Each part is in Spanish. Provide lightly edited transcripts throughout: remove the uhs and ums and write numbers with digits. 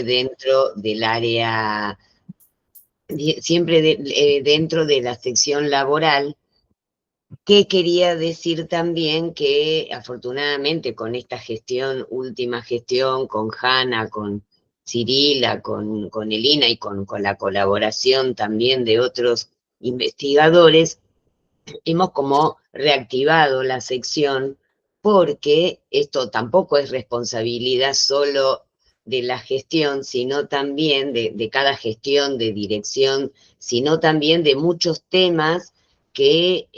dentro del área, siempre dentro de la sección laboral, que quería decir también que afortunadamente con esta gestión, última gestión, con Hanna, con Cirila, con Elina y con la colaboración también de otros investigadores, hemos como reactivado la sección, porque esto tampoco es responsabilidad solo de la gestión, sino también de cada gestión, de dirección, sino también de muchos temas que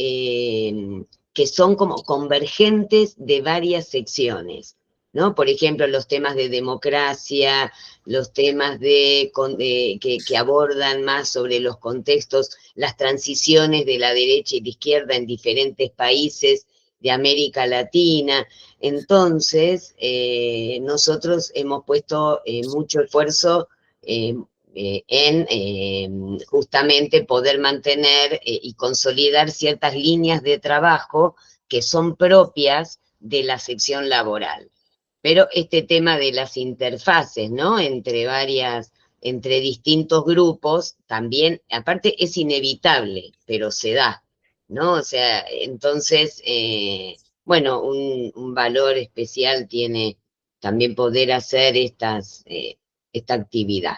son como convergentes de varias secciones, ¿no? Por ejemplo, los temas de democracia, los temas que abordan más sobre los contextos, las transiciones de la derecha y la izquierda en diferentes países de América Latina. Entonces, nosotros hemos puesto mucho esfuerzo en justamente poder mantener y consolidar ciertas líneas de trabajo que son propias de la sección laboral. Pero este tema de las interfaces, ¿no? Entre distintos grupos, también, aparte es inevitable, pero se da, ¿no? O sea, entonces, bueno, un valor especial tiene también poder hacer esta actividad.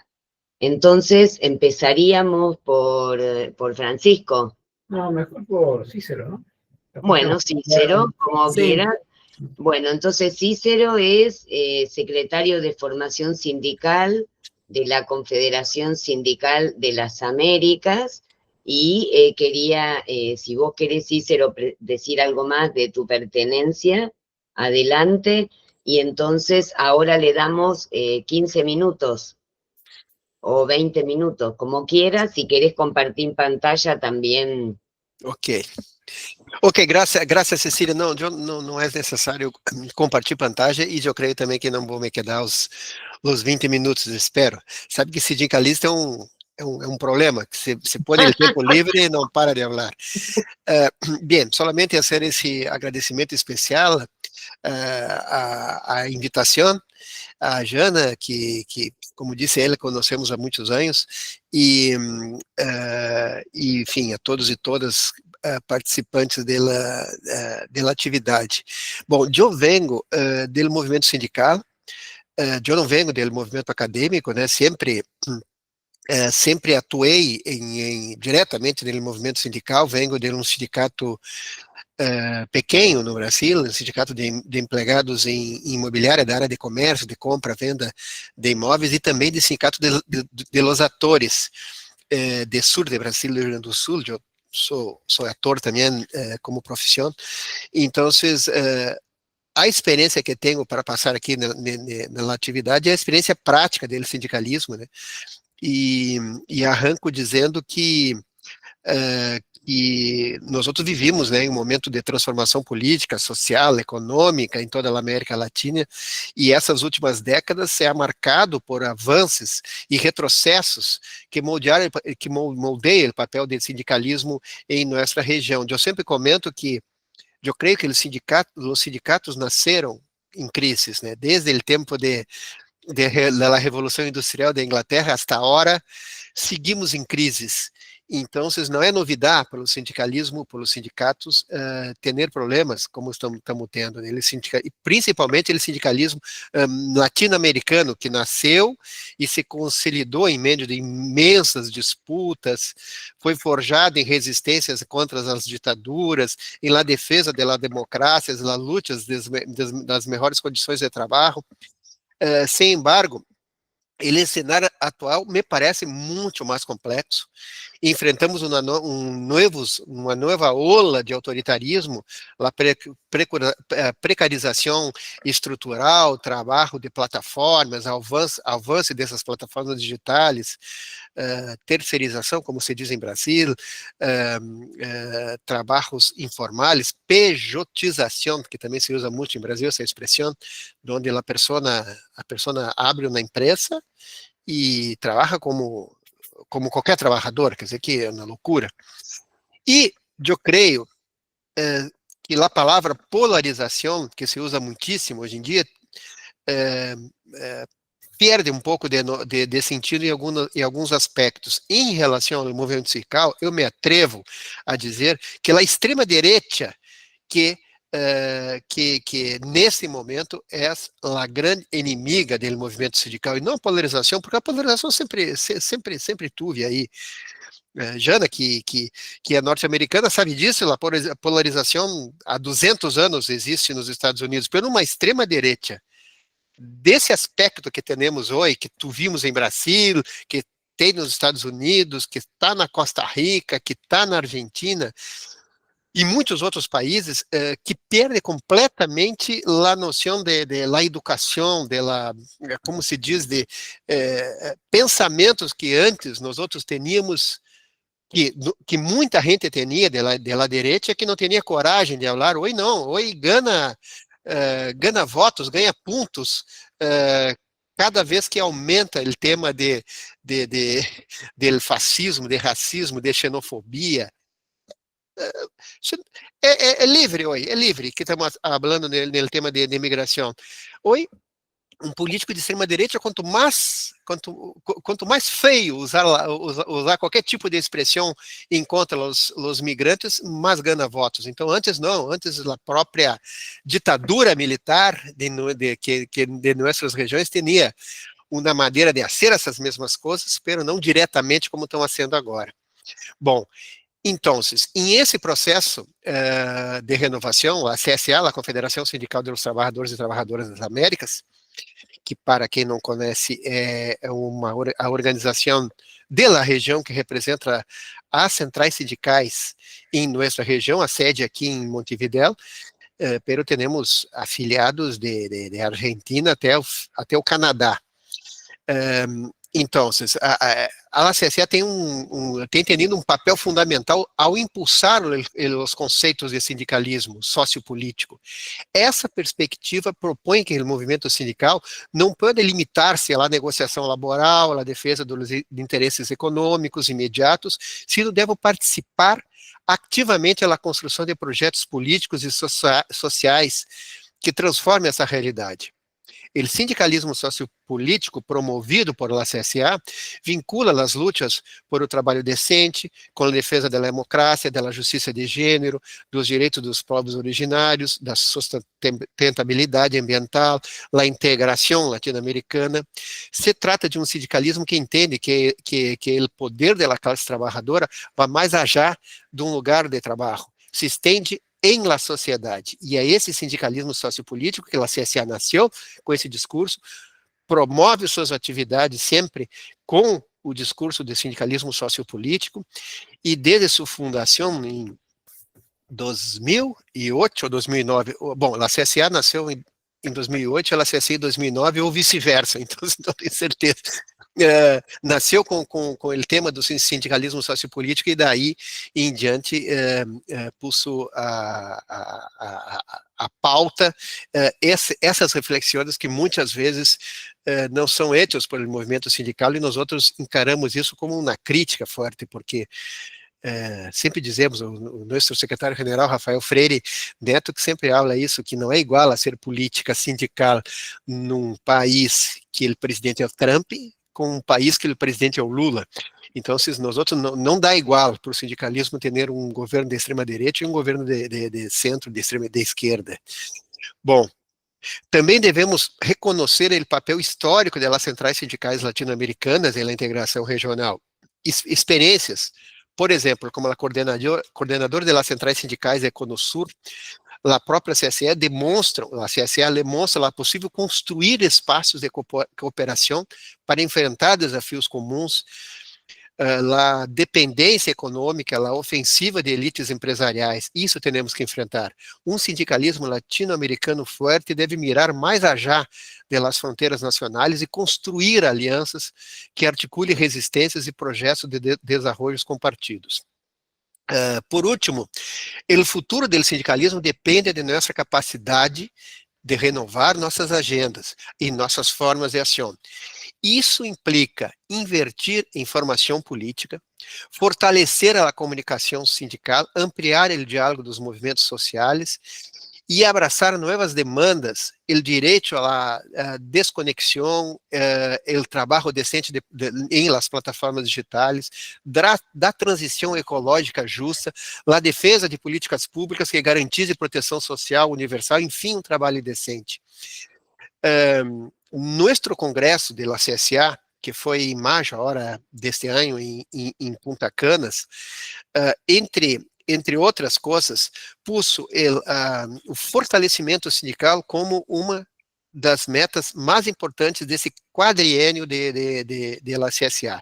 Entonces, empezaríamos por Francisco. No, mejor por Cícero, ¿no? Bueno, Cícero, como Sí. quiera. Bueno, entonces Cícero es secretario de Formación Sindical de la Confederación Sindical de las Américas, y quería, si vos querés, Cícero, decir algo más de tu pertenencia, adelante, y entonces ahora le damos 15 minutos o 20 minutos, como quieras. Si querés compartir pantalla también. Ok. Ok, graças Cecília. Não, não é necessário compartilhar pantalla, e eu creio também que não vou me quedar os 20 minutos, espero. Sabe que sindicalista é um problema, que se põe o tempo livre e não para de falar. Bem, solamente fazer esse agradecimento especial à invitação, a Jana, que como disse ela, conhecemos há muitos anos, e enfim, a todos e todas participantes da atividade. Bom, eu venho do movimento sindical, eu não venho do movimento acadêmico, né? Sempre atuei diretamente no movimento sindical, venho de um sindicato pequeno no Brasil, um sindicato de empregados em imobiliária, da área de comércio, de compra, venda de imóveis, e também de sindicato de los atores de sul de Brasil, Rio Grande do Sul. Eu sou ator também como profissão. Então, a experiência que tenho para passar aqui na atividade é a experiência prática do sindicalismo, né? E arranco dizendo que nós outros vivimos, né, em um momento de transformação política, social, econômica em toda a América Latina, e essas últimas décadas se é marcado por avanços e retrocessos que moldeiam o papel do sindicalismo em nossa região. Eu sempre comento que eu creio que os sindicatos nasceram em crises, né, desde o tempo da Revolução Industrial da Inglaterra hasta agora, seguimos em crises. Então, não é novidade para o sindicalismo, para os sindicatos, ter problemas como estamos tendo. E principalmente o sindicalismo latino-americano, que nasceu e se consolidou em meio de imensas disputas, foi forjado em resistências contra as ditaduras, em la defesa da democracia, na luta das melhores condições de trabalho. Sem embargo, o cenário atual me parece muito mais complexo. Enfrentamos uma nova ola de autoritarismo, a precarização estrutural, trabalho de plataformas, avanço dessas plataformas digitais, terceirização, como se diz em Brasil, trabalhos informais, pejotização, que também se usa muito em Brasil essa expressão, onde a pessoa abre uma empresa e trabalha como qualquer trabalhador, quer dizer, que é uma loucura. E eu creio que a palavra polarização, que se usa muitíssimo hoje em dia, perde um pouco de sentido em alguns aspectos. Em relação ao movimento sindical, eu me atrevo a dizer que a extrema-direita que nesse momento é a grande inimiga do movimento sindical, e não a polarização, porque a polarização sempre teve aí. Jana, que é norte-americana, sabe disso, a polarização há 200 anos existe nos Estados Unidos, por uma extrema-direita. Desse aspecto que temos hoje, que vimos em Brasil, que tem nos Estados Unidos, que está na Costa Rica, que está na Argentina, e muitos outros países que perdem completamente a noção de la educação, como se diz, de pensamentos que antes nós outros teníamos, que muita gente tinha de la direita, que não tinha coragem de falar. Hoje não, hoje ganha votos, ganha pontos, cada vez que aumenta o tema del fascismo, de racismo, de xenofobia. É livre hoje, é livre que estamos falando no tema de imigração. Hoje, um político de extrema-direita, quanto mais feio usar qualquer tipo de expressão em contra os migrantes, mais ganha votos. Então, antes não, antes a própria ditadura militar de nossas regiões tinha uma maneira de fazer essas mesmas coisas, mas não diretamente como estão sendo agora. Bom, então, em esse processo de renovação, a CSA, a Confederação Sindical dos Trabalhadores e Trabalhadoras das Américas, que para quem não conhece é a organização da região que representa as centrais sindicais em nossa região, a sede aqui em Montevidéu, pero temos afiliados de Argentina até o Canadá. Então, a CSA tem tenido um papel fundamental ao impulsar os conceitos de sindicalismo sociopolítico. Essa perspectiva propõe que o movimento sindical não pode limitar-se à negociação laboral, à defesa dos interesses econômicos imediatos, sino deve participar ativamente na construção de projetos políticos e sociais que transformem essa realidade. O sindicalismo sociopolítico promovido por la CSA vincula as lutas por o trabalho decente, com a defesa da democracia, da justiça de gênero, dos direitos dos povos originários, da sustentabilidade ambiental, a integração latino-americana. Se trata de um sindicalismo que entende que o poder da classe trabalhadora vai mais allá de um lugar de trabalho, se estende em la sociedade. E é esse sindicalismo sociopolítico que a CSA nasceu com esse discurso, promove suas atividades sempre com o discurso de sindicalismo sociopolítico, e desde sua fundação em 2008 ou 2009, bom, a CSA nasceu em 2008, ela CSA em 2009 ou vice-versa, então não tenho certeza. Nasceu com o tema do sindicalismo sociopolítico e daí em diante puso a pauta essas reflexões que muitas vezes não são hechas pelo movimento sindical, e nós outros encaramos isso como uma crítica forte, porque sempre dizemos, o nosso secretário-geral, Rafael Freire Neto, que sempre fala isso, que não é igual a ser política sindical num país que o presidente é o Trump, com um país que o presidente é o Lula. Então, nós outros não dá igual para o sindicalismo ter um governo de extrema-direita e um governo de centro, de esquerda. Bom, também devemos reconhecer o papel histórico das centrais sindicais latino-americanas na integração regional. Experiências, por exemplo, como a coordenadora das centrais sindicais da Econosur, a própria CSE demonstra a possível construir espaços de cooperação para enfrentar desafios comuns, a dependência econômica, a ofensiva de elites empresariais. Isso temos que enfrentar. Um sindicalismo latino-americano forte deve mirar mais allá das fronteiras nacionais e construir alianças que articulem resistências e projetos de desenvolvimento compartidos. Por último, o futuro do sindicalismo depende de nossa capacidade de renovar nossas agendas e nossas formas de ação. Isso implica invertir em formação política, fortalecer a comunicação sindical, ampliar o diálogo dos movimentos sociais y abrazar nuevas demandas, el derecho a la desconexión, el trabajo decente en las plataformas digitales, da transição ecológica justa, a defesa de políticas públicas que garantizem proteção social universal, enfim, um trabalho decente. Nuestro congresso de la CSA, que foi em maio agora deste ano em Punta Canas, entre outras coisas, puso o fortalecimento sindical como uma das metas mais importantes desse quadriênio de la CSA.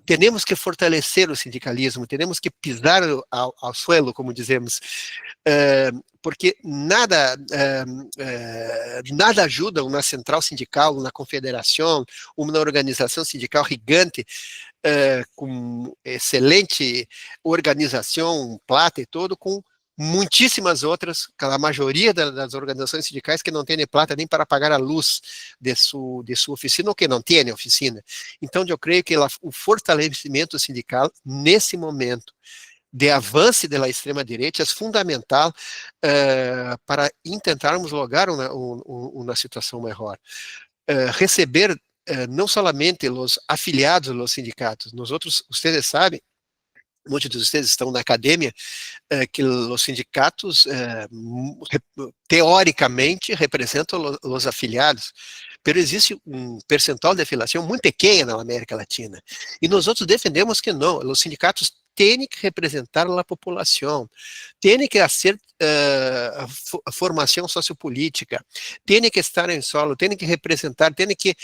Temos que fortalecer o sindicalismo, temos que pisar ao suelo, como dizemos, porque nada ajuda uma central sindical, uma confederação, uma organização sindical gigante, com excelente organização, plata e todo, com muitíssimas outras, a maioria das organizações sindicais que não têm plata nem para pagar a luz de sua oficina, ou que não têm oficina. Então, eu creio que o fortalecimento sindical, nesse momento de avanço da extrema-direita, é fundamental para tentarmos lograr uma situação melhor. Receber não somente os afiliados dos sindicatos, nós outros, vocês sabem, muitos de vocês estão na academia, que os sindicatos, teoricamente, representam os afiliados, mas existe um percentual de afiliação muito pequeno na América Latina, e nós outros defendemos que não, os sindicatos têm que representar a população, têm que fazer formação sociopolítica, têm que estar em solo, têm que representar, têm que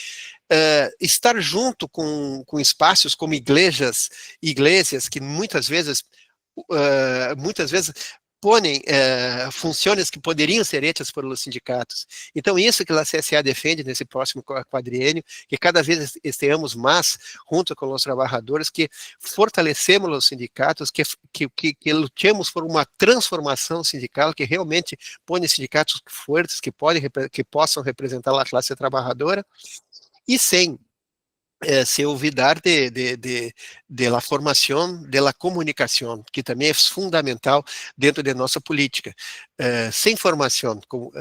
estar junto com espaços como igrejas que muitas vezes põem funções que poderiam ser hechas pelos sindicatos. Então, isso que a CSA defende nesse próximo quadriênio, que cada vez estejamos mais junto com os trabalhadores, que fortalecemos os sindicatos, que lutemos por uma transformação sindical, que realmente põe sindicatos fortes, que possam representar a classe trabalhadora, e sem se olvidar de la formação, de la comunicação, que também é fundamental dentro de nossa política. Sem formação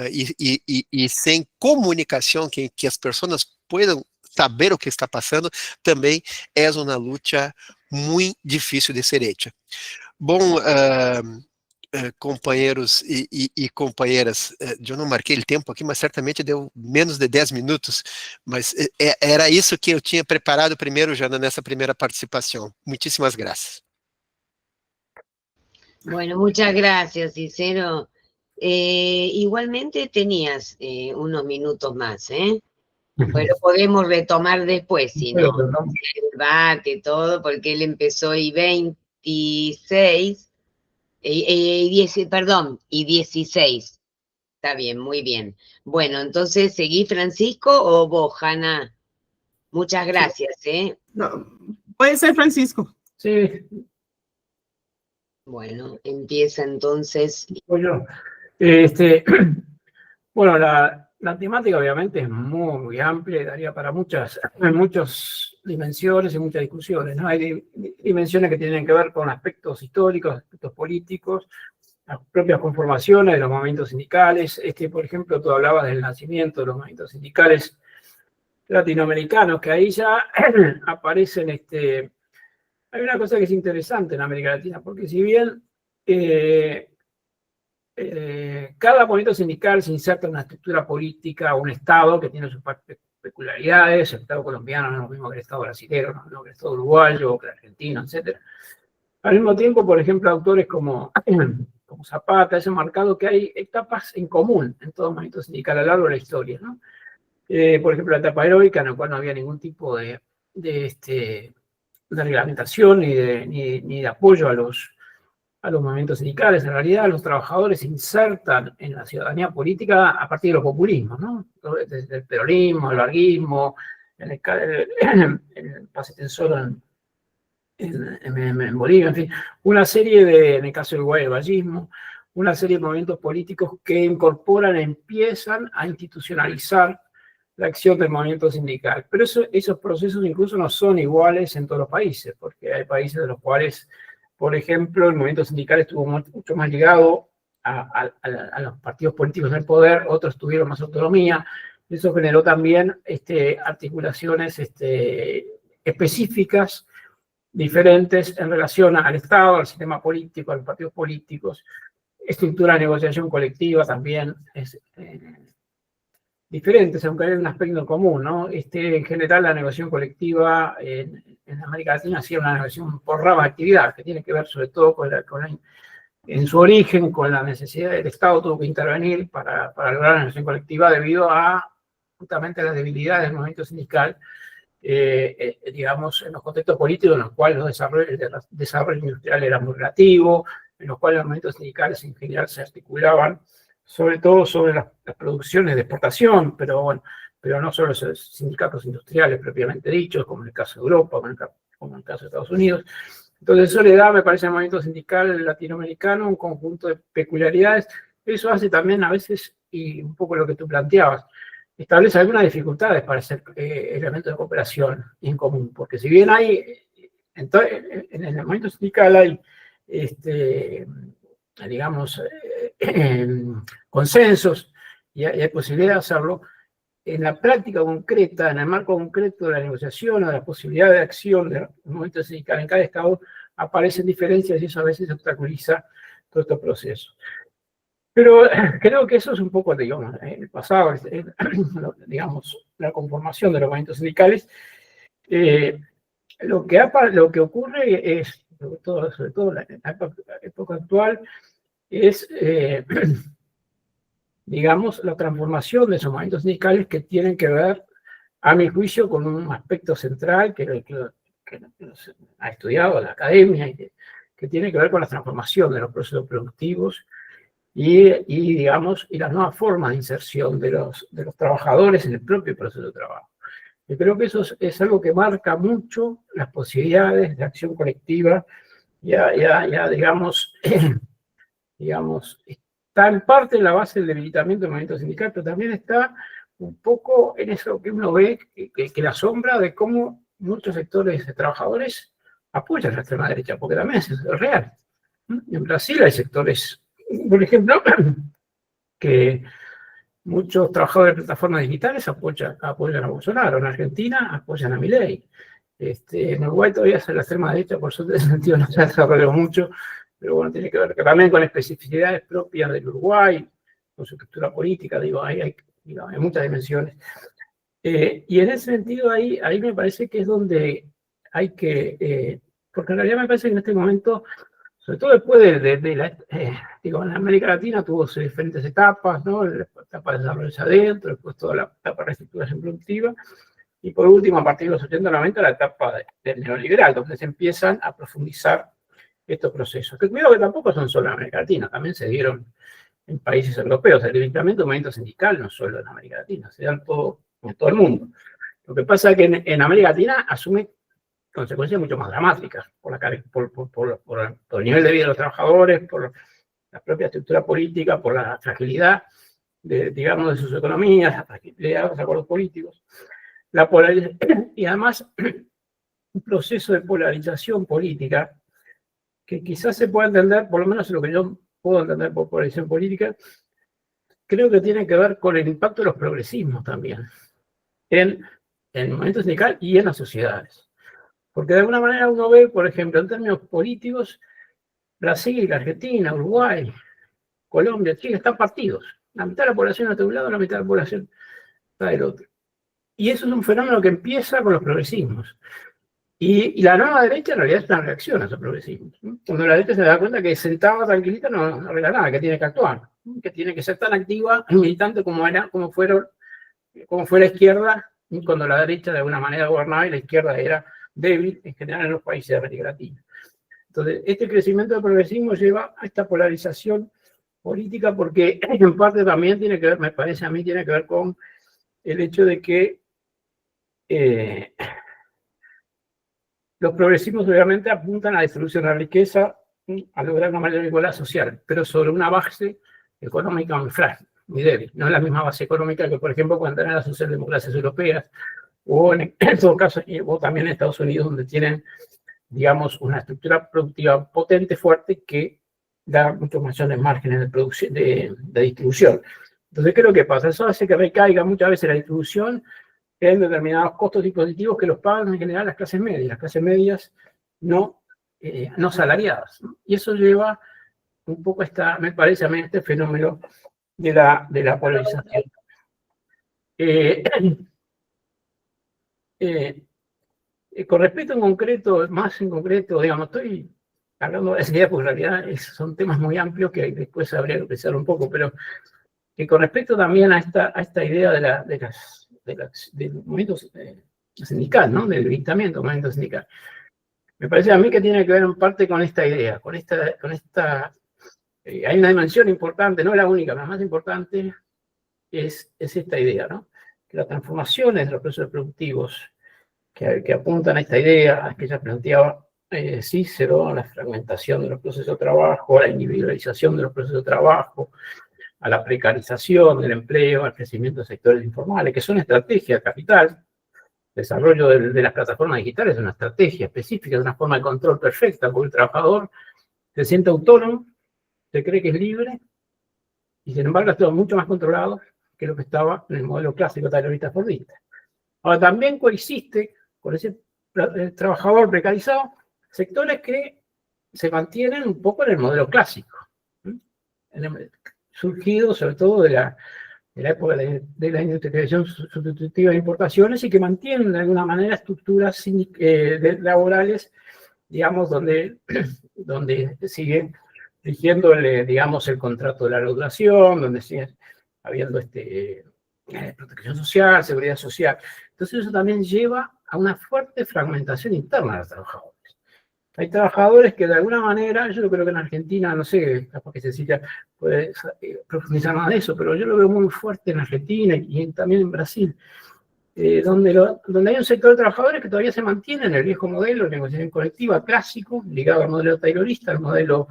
e sem comunicação, que as pessoas possam saber o que está passando, também é uma luta muito difícil de ser hecha. Bom, companheiros e companheiras, eu não marquei o tempo aqui, mas certamente deu menos de 10 minutos, mas era isso que eu tinha preparado primeiro já nessa primeira participação. Muitíssimas graças. Bueno, muchas gracias, Cicero. Igualmente tenías unos minutos más, pero podemos retomar después, si no, el debate, todo, porque él empezó y 26, y 16. Está bien, muy bien. Bueno, entonces, ¿seguí, Francisco, o vos, Hanna? Muchas gracias, No, puede ser Francisco. Sí, Bueno, empieza entonces. voy yo. Bueno, la temática obviamente es muy amplia y daría para muchas dimensiones y muchas discusiones, ¿no? Hay dimensiones que tienen que ver con aspectos históricos, aspectos políticos, las propias conformaciones de los movimientos sindicales. Por ejemplo, tú hablabas del nacimiento de los movimientos sindicales latinoamericanos, que ahí ya aparecen, hay una cosa que es interesante en América Latina, porque si bien cada movimiento sindical se inserta en una estructura política, un Estado que tiene sus peculiaridades, el Estado colombiano no es lo mismo que el Estado brasileño, no es lo mismo que el Estado uruguayo, que el argentino, etc. Al mismo tiempo, por ejemplo, autores como Zapata han marcado que hay etapas en común en todo movimiento sindical a lo largo de la historia, ¿no? Por ejemplo, la etapa heroica, en la cual no había ningún tipo de reglamentación ni de apoyo a los movimientos sindicales. En realidad, los trabajadores se insertan en la ciudadanía política a partir de los populismos, ¿no? Desde el peronismo, el larguismo, el pase tensor en Bolivia, en fin, una serie en el caso de Uruguay, el vallismo, una serie de movimientos políticos que empiezan a institucionalizar la acción del movimiento sindical. Pero esos procesos incluso no son iguales en todos los países, porque hay países de los cuales, por ejemplo, el movimiento sindical estuvo mucho más ligado a los partidos políticos en el poder, otros tuvieron más autonomía. Eso generó también articulaciones específicas, diferentes en relación al Estado, al sistema político, a los partidos políticos. Estructura de negociación colectiva también es diferentes, aunque hay un aspecto en común, ¿no? En general, la negociación colectiva en América Latina ha sido una negociación por ramas de actividad, que tiene que ver sobre todo en su origen con la necesidad del Estado tuvo que intervenir para lograr la negociación colectiva debido a justamente las debilidades del movimiento sindical, digamos, en los contextos políticos en los cuales el desarrollo industrial era muy relativo, en los cuales los movimientos sindicales en general se articulaban sobre todo sobre las producciones de exportación, pero no solo los sindicatos industriales propiamente dichos, como en el caso de Europa, como en el caso de Estados Unidos. Entonces eso le da, me parece, al movimiento sindical latinoamericano un conjunto de peculiaridades. Eso hace también a veces, y un poco lo que tú planteabas, establece algunas dificultades para hacer elementos de cooperación en común, porque si bien hay, en el movimiento sindical hay, digamos, consensos y hay posibilidad de hacerlo, en la práctica concreta, en el marco concreto de la negociación o de la posibilidad de acción del movimiento sindical en cada estado, aparecen diferencias y eso a veces obstaculiza todo este proceso. Pero creo que eso es un poco, digamos, el pasado, digamos, la conformación de los movimientos sindicales. Lo que ocurre es, sobre todo en la época actual, es, digamos, la transformación de esos movimientos sindicales que tienen que ver, a mi juicio, con un aspecto central que ha estudiado la academia y que tiene que ver con la transformación de los procesos productivos y digamos, y las nuevas formas de inserción de los trabajadores en el propio proceso de trabajo. Yo creo que eso es algo que marca mucho las posibilidades de acción colectiva, digamos, está en parte en la base del debilitamiento del movimiento sindical, pero también está un poco en eso que uno ve, que la sombra de cómo muchos sectores de trabajadores apoyan a la extrema derecha, porque también es real. En Brasil hay sectores, por ejemplo, que muchos trabajadores de plataformas digitales apoyan a Bolsonaro, en Argentina apoyan a Milei. En Uruguay todavía es la extrema derecha, por suerte en ese sentido no se ha desarrollado mucho, pero bueno, tiene que ver también con especificidades propias del Uruguay, con su estructura política, digo, hay muchas dimensiones. Y en ese sentido, ahí me parece que es donde hay que, porque en realidad me parece que en este momento, sobre todo después digo, en América Latina tuvo diferentes etapas, ¿no? La etapa de desarrollo hacia adentro, después toda la etapa de reestructuración productiva, y por último, a partir de los 80 90, la etapa del neoliberal, donde se empiezan a profundizar estos procesos. Que cuidado que tampoco son solo en América Latina, también se dieron en países europeos. El debilitamiento del movimiento sindical no solo en América Latina, se da en todo el mundo. Lo que pasa es que en América Latina asume consecuencias mucho más dramáticas por el nivel de vida de los trabajadores, por la propia estructura política, por la fragilidad digamos, de sus economías, la fragilidad de los acuerdos políticos. Y además, un proceso de polarización política que quizás se pueda entender, por lo menos lo que yo puedo entender por polarización política, creo que tiene que ver con el impacto de los progresismos también en el movimiento sindical y en las sociedades. Porque de alguna manera uno ve, por ejemplo, en términos políticos, Brasil, Argentina, Uruguay, Colombia, Chile, están partidos. La mitad de la población está de un lado, la mitad de la población está del otro. Y eso es un fenómeno que empieza con los progresismos. Y la nueva derecha en realidad es una reacción a esos progresismos. Cuando la derecha se da cuenta que sentada tranquilita no arregla nada, que tiene que actuar, que tiene que ser tan activa, militante como fue la izquierda, cuando la derecha de alguna manera gobernaba y la izquierda era débil, en general en los países de América Latina. Entonces, este crecimiento del progresismo lleva a esta polarización política porque en parte también tiene que ver, me parece a mí, tiene que ver con el hecho de que los progresismos obviamente apuntan a la distribución de la riqueza, a lograr una mayor igualdad social, pero sobre una base económica muy frágil, muy débil. No es la misma base económica que, por ejemplo, pueden tener las socialdemocracias europeas, o en todo caso, o también en Estados Unidos, donde tienen, digamos, una estructura productiva potente, fuerte, que da muchos mayores márgenes de producción, de distribución. Entonces, ¿qué es lo que pasa? Eso hace que recaiga muchas veces la distribución en determinados costos dispositivos que los pagan en general las clases medias no salariadas, ¿no? Y eso lleva un poco me parece a mí, este fenómeno de la polarización. Con respecto más en concreto, digamos, estoy hablando de esa idea porque en realidad son temas muy amplios que después habría que pensar un poco, pero con respecto también a esta idea del movimiento sindical, ¿no? Del levantamiento del movimiento sindical. Me parece a mí que tiene que ver en parte con esta idea, hay una dimensión importante, no la única, la más importante, es esta idea, ¿no? Que las transformaciones de los procesos productivos que apuntan a esta idea, que ya planteaba Cícero, la fragmentación de los procesos de trabajo, a la individualización de los procesos de trabajo, a la precarización del empleo, al crecimiento de sectores informales, que son estrategias capital. El desarrollo de las plataformas digitales es una estrategia específica, es una forma de control perfecta, porque el trabajador se siente autónomo, se cree que es libre, y sin embargo está mucho más controlado que lo que estaba en el modelo clásico taylorista-fordista. Ahora, también coexiste con ese trabajador precarizado sectores que se mantienen un poco en el modelo clásico, surgido sobre todo de la época de la industrialización sustitutiva de importaciones y que mantienen de alguna manera estructuras laborales, digamos, donde sigue rigiéndole, digamos, el contrato de larga duración, donde sigue habiendo protección social, seguridad social. Entonces eso también lleva a una fuerte fragmentación interna de los trabajadores. Hay trabajadores que de alguna manera, yo creo que en Argentina, no sé, capaz que Cecilia puede profundizar más de eso, pero yo lo veo muy fuerte en Argentina y también en Brasil, donde hay un sector de trabajadores que todavía se mantiene en el viejo modelo de negociación colectiva clásico, ligado al modelo taylorista, al modelo,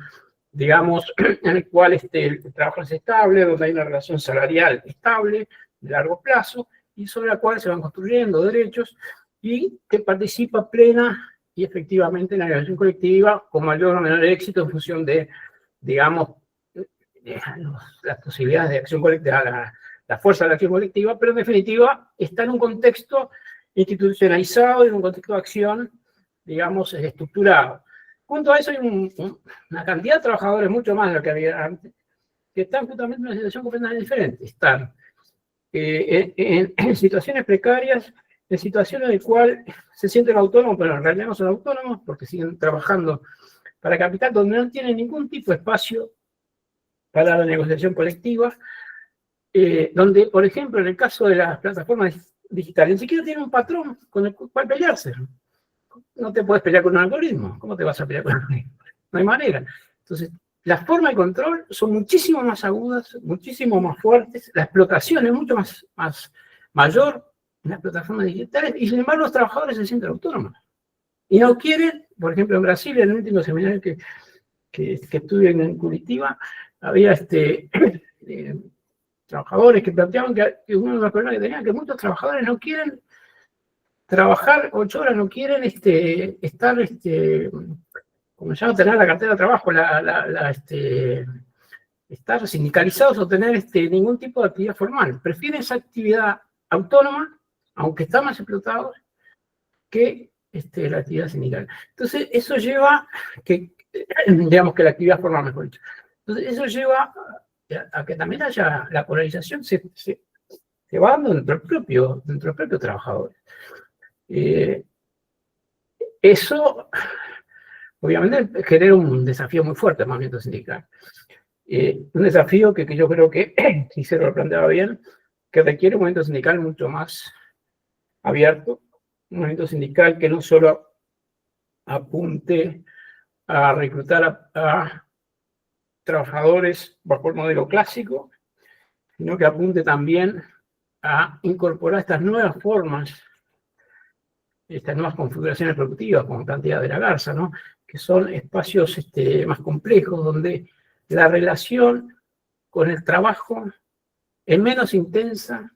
digamos, en el cual el trabajo es estable, donde hay una relación salarial estable, de largo plazo, y sobre la cual se van construyendo derechos, y que participa plena y efectivamente en la negociación colectiva con mayor o menor éxito en función de, digamos, las posibilidades de acción colectiva, la fuerza de la acción colectiva, pero en definitiva está en un contexto institucionalizado y en un contexto de acción, digamos, estructurado. Junto a eso hay una cantidad de trabajadores, mucho más de lo que había antes, que están justamente en una situación completamente diferente. Están en situaciones precarias, en situaciones en las cuales se sienten autónomos, pero en realidad no son autónomos porque siguen trabajando para capital, donde no tienen ningún tipo de espacio para la negociación colectiva, donde, por ejemplo, en el caso de las plataformas digitales, ni siquiera tienen un patrón con el cual pelearse. No te puedes pelear con un algoritmo. ¿Cómo te vas a pelear con un algoritmo? No hay manera. Entonces, las formas de control son muchísimo más agudas, muchísimo más fuertes, la explotación es mucho más mayor en las plataformas digitales, y sin embargo los trabajadores se sienten autónomos. Y no quieren, por ejemplo, en Brasil, en el último seminario que estuve en Curitiba, había trabajadores que planteaban que uno de los problemas que tenían, que muchos trabajadores no quieren trabajar 8 horas, no quieren estar, como se llama, tener la cartera de trabajo, estar sindicalizados o tener ningún tipo de actividad formal. Prefieren esa actividad autónoma, aunque está más explotado, que la actividad sindical. Entonces, eso lleva digamos que la actividad formal, mejor dicho. Entonces, eso lleva a que también haya la polarización, se va dando dentro de los propios trabajadores. Eso, obviamente, genera un desafío muy fuerte al movimiento sindical. Un desafío que yo creo que Cícero lo planteaba bien, que requiere un movimiento sindical mucho más abierto, un movimiento sindical que no solo apunte a reclutar a trabajadores bajo el modelo clásico, sino que apunte también a incorporar estas nuevas formas, estas nuevas configuraciones productivas, como plantea de la Garza, ¿no? Que son espacios más complejos, donde la relación con el trabajo es menos intensa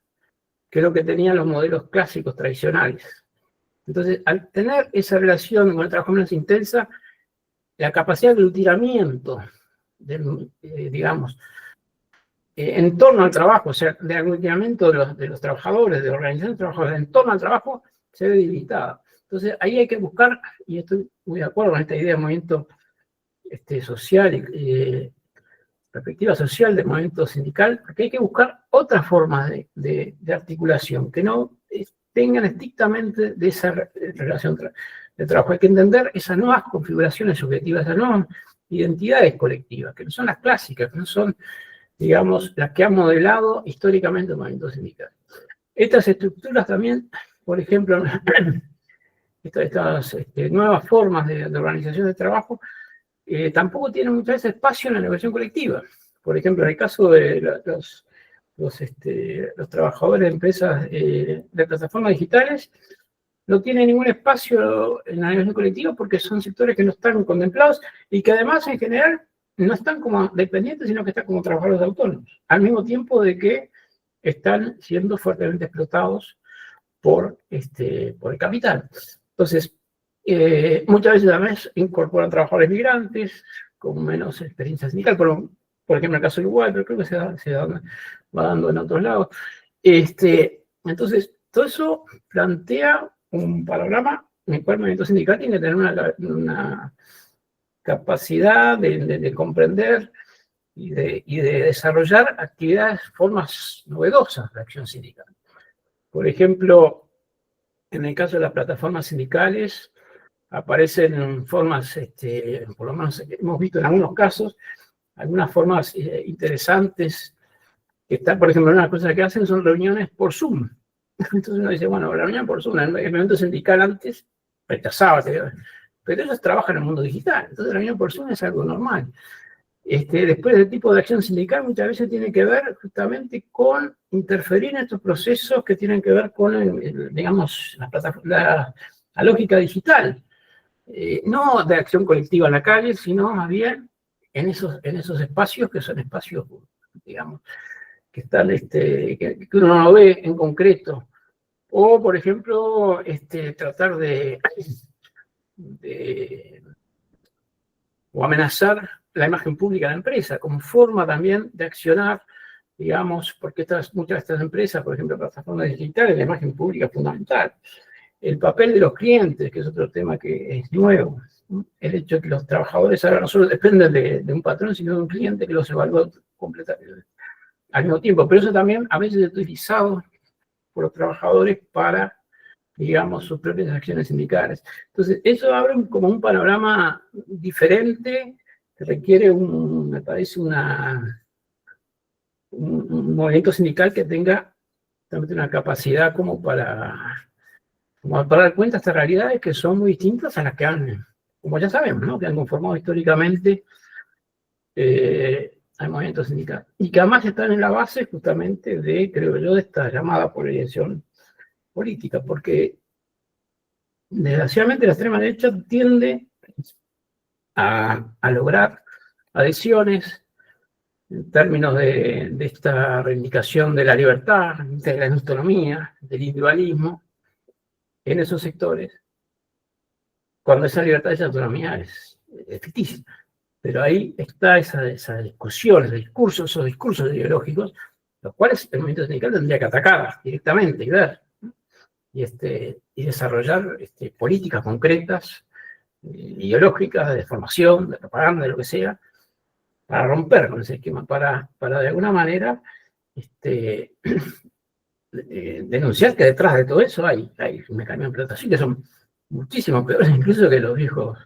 que lo que tenían los modelos clásicos tradicionales. Entonces, al tener esa relación con el trabajo menos intensa, la capacidad de aglutinamiento digamos, en torno al trabajo, o sea, de aglutinamiento de los trabajadores, de organización de trabajadores en torno al trabajo, se ve debilitada. Entonces, ahí hay que buscar, y estoy muy de acuerdo con esta idea de movimiento social y perspectiva social del movimiento sindical, porque hay que buscar otras formas de articulación, que no tengan estrictamente de esa relación de trabajo. Hay que entender esas nuevas configuraciones subjetivas, esas nuevas identidades colectivas, que no son las clásicas, que no son, digamos, las que han modelado históricamente el movimiento sindical. Estas estructuras también, por ejemplo, estas nuevas formas de organización de trabajo, tampoco tienen muchas veces espacio en la negociación colectiva. Por ejemplo, en el caso de los trabajadores de empresas de plataformas digitales, no tienen ningún espacio en la negociación colectiva porque son sectores que no están contemplados y que además, en general, no están como dependientes, sino que están como trabajadores autónomos, al mismo tiempo de que están siendo fuertemente explotados por el capital. Entonces, muchas veces además incorporan trabajadores migrantes con menos experiencia sindical, por ejemplo, en el caso de Uruguay, pero creo que va dando en otros lados. Entonces, todo eso plantea un panorama en el cual el movimiento sindical tiene que tener una capacidad de comprender y de desarrollar actividades, formas novedosas de acción sindical. Por ejemplo, en el caso de las plataformas sindicales, aparecen formas, por lo menos hemos visto en algunos casos, algunas formas interesantes, que están, por ejemplo, una de las cosas que hacen son reuniones por Zoom. Entonces uno dice, bueno, la reunión por Zoom, el movimiento sindical antes rechazaba, pero ellos trabajan en el mundo digital, entonces la reunión por Zoom es algo normal. Después, el tipo de acción sindical muchas veces tiene que ver justamente con interferir en estos procesos que tienen que ver con, digamos, la lógica digital. No de acción colectiva en la calle, sino más bien en esos espacios que son espacios, digamos, que están, que uno no ve en concreto. O, por ejemplo, tratar o amenazar la imagen pública de la empresa, como forma también de accionar, digamos, porque muchas de estas empresas, por ejemplo, plataformas digitales, la imagen pública es fundamental. El papel de los clientes, que es otro tema que es nuevo. El hecho de que los trabajadores ahora no solo dependen de un patrón, sino de un cliente que los evalúa completamente al mismo tiempo. Pero eso también a veces es utilizado por los trabajadores para, digamos, sus propias acciones sindicales. Entonces, eso abre como un panorama diferente que requiere, me parece, un movimiento sindical que tenga también una capacidad como para dar cuenta de estas realidades que son muy distintas a las que han, como ya sabemos, ¿no? Que han conformado históricamente al movimiento sindical. Y que además están en la base justamente creo yo, de esta llamada polarización política, porque desgraciadamente la extrema derecha tiende a lograr adhesiones en términos de esta reivindicación de la libertad, de la autonomía, del individualismo, en esos sectores, cuando esa libertad y esa autonomía es ficticia. Pero ahí está esa discusión, esos discursos ideológicos, los cuales el movimiento sindical tendría que atacar directamente y ver, y desarrollar políticas concretas, ideológicas, de formación, de propaganda, de lo que sea, para romper con ese esquema, para de alguna manera denunciar que detrás de todo eso hay mecanismos de explotación que son muchísimo peores incluso que los viejos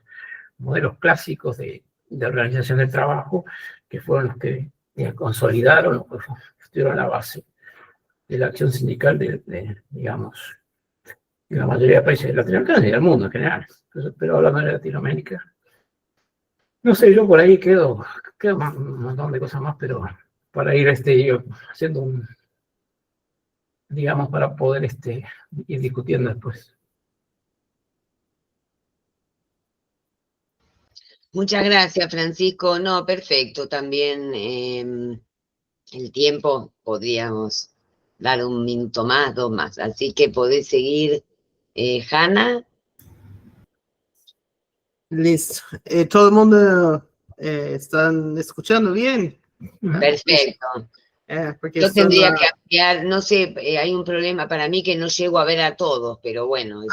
modelos clásicos de organización del trabajo, que fueron los que consolidaron o estuvieron a la base de la acción sindical digamos, de la mayoría de países latinoamericanos y del mundo en general. Entonces, pero hablando de Latinoamérica, no sé, yo por ahí quedo un montón de cosas más, pero para ir haciendo digamos, para poder ir discutiendo después. Muchas gracias, Francisco. No, perfecto. También el tiempo podríamos dar un minuto más, 2 más. Así que podés seguir, Hanna. Listo. Todo el mundo ¿Están escuchando bien? Perfecto. Porque Yo tendría que ampliar, no sé, hay un problema para mí que no llego a ver a todos, pero bueno, es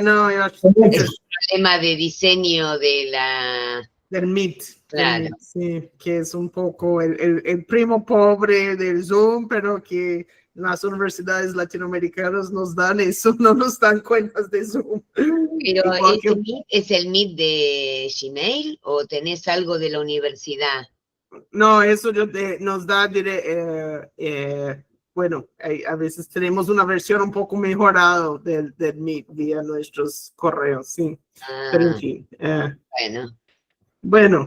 no, es un problema de diseño de la... del Meet, Claro. sí, que es un poco el primo pobre del Zoom, pero que las universidades latinoamericanas nos dan eso, no nos dan cuentas de Zoom. Pero ¿ese Meet es el Meet de Gmail o tenés algo de la universidad? No, eso nos da, bueno, a veces tenemos una versión un poco mejorada del Meet vía nuestros correos, sí. Pero en fin. Bueno.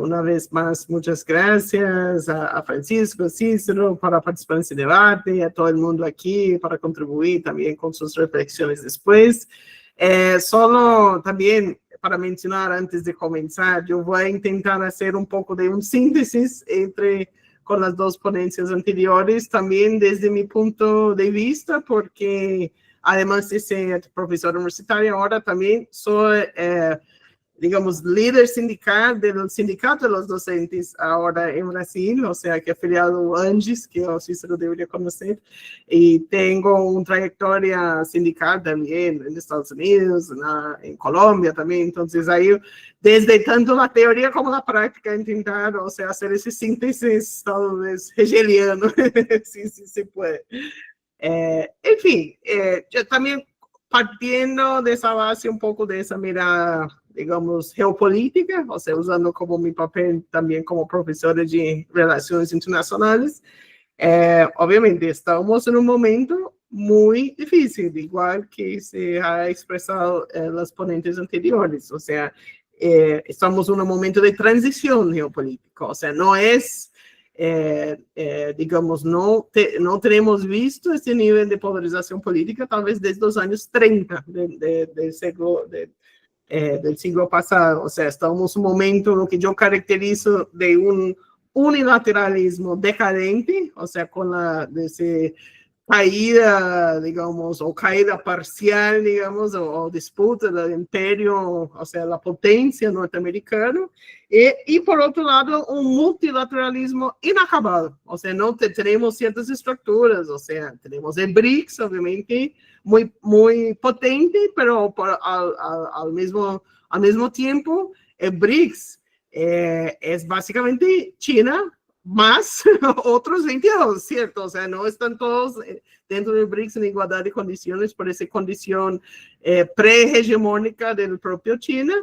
Una vez más, muchas gracias a Francisco, Cícero, para participar en ese debate, a todo el mundo aquí para contribuir también con sus reflexiones después. Solo también para mencionar antes de comenzar, yo voy a intentar hacer un poco de un síntesis con las dos ponencias anteriores, también desde mi punto de vista, porque además de ser profesor universitario, ahora también soy digamos, líder sindical del sindicato de los docentes ahora en Brasil, o sea, que afiliado a ANGES, que se lo debería conocer, y tengo una trayectoria sindical también en Estados Unidos, en Colombia también, entonces ahí, desde tanto la teoría como la práctica, intentar, o sea, hacer ese síntesis tal vez hegeliano, sí se puede. En fin, yo también partiendo de esa base un poco de esa mirada, digamos, geopolítica, o sea, usando como mi papel también como profesor de relaciones internacionales, obviamente estamos en un momento muy difícil, igual que se ha expresado en los ponentes anteriores, o sea, estamos en un momento de transición geopolítica, o sea, no es... digamos, no tenemos visto este nivel de polarización política tal vez desde los años 30 del siglo pasado. O sea, estamos en un momento en lo que yo caracterizo de un unilateralismo decadente, o sea, con de caída, digamos, o caída parcial, digamos, o disputa del imperio, o sea, la potencia norteamericana, y por otro lado, un multilateralismo inacabado, o sea, no tenemos ciertas estructuras, o sea, tenemos el BRICS, obviamente, muy potente, pero al mismo tiempo, el BRICS es básicamente China, más otros 22, ¿cierto? O sea, no están todos dentro del BRICS en igualdad de condiciones por esa condición pre-hegemónica del propio China,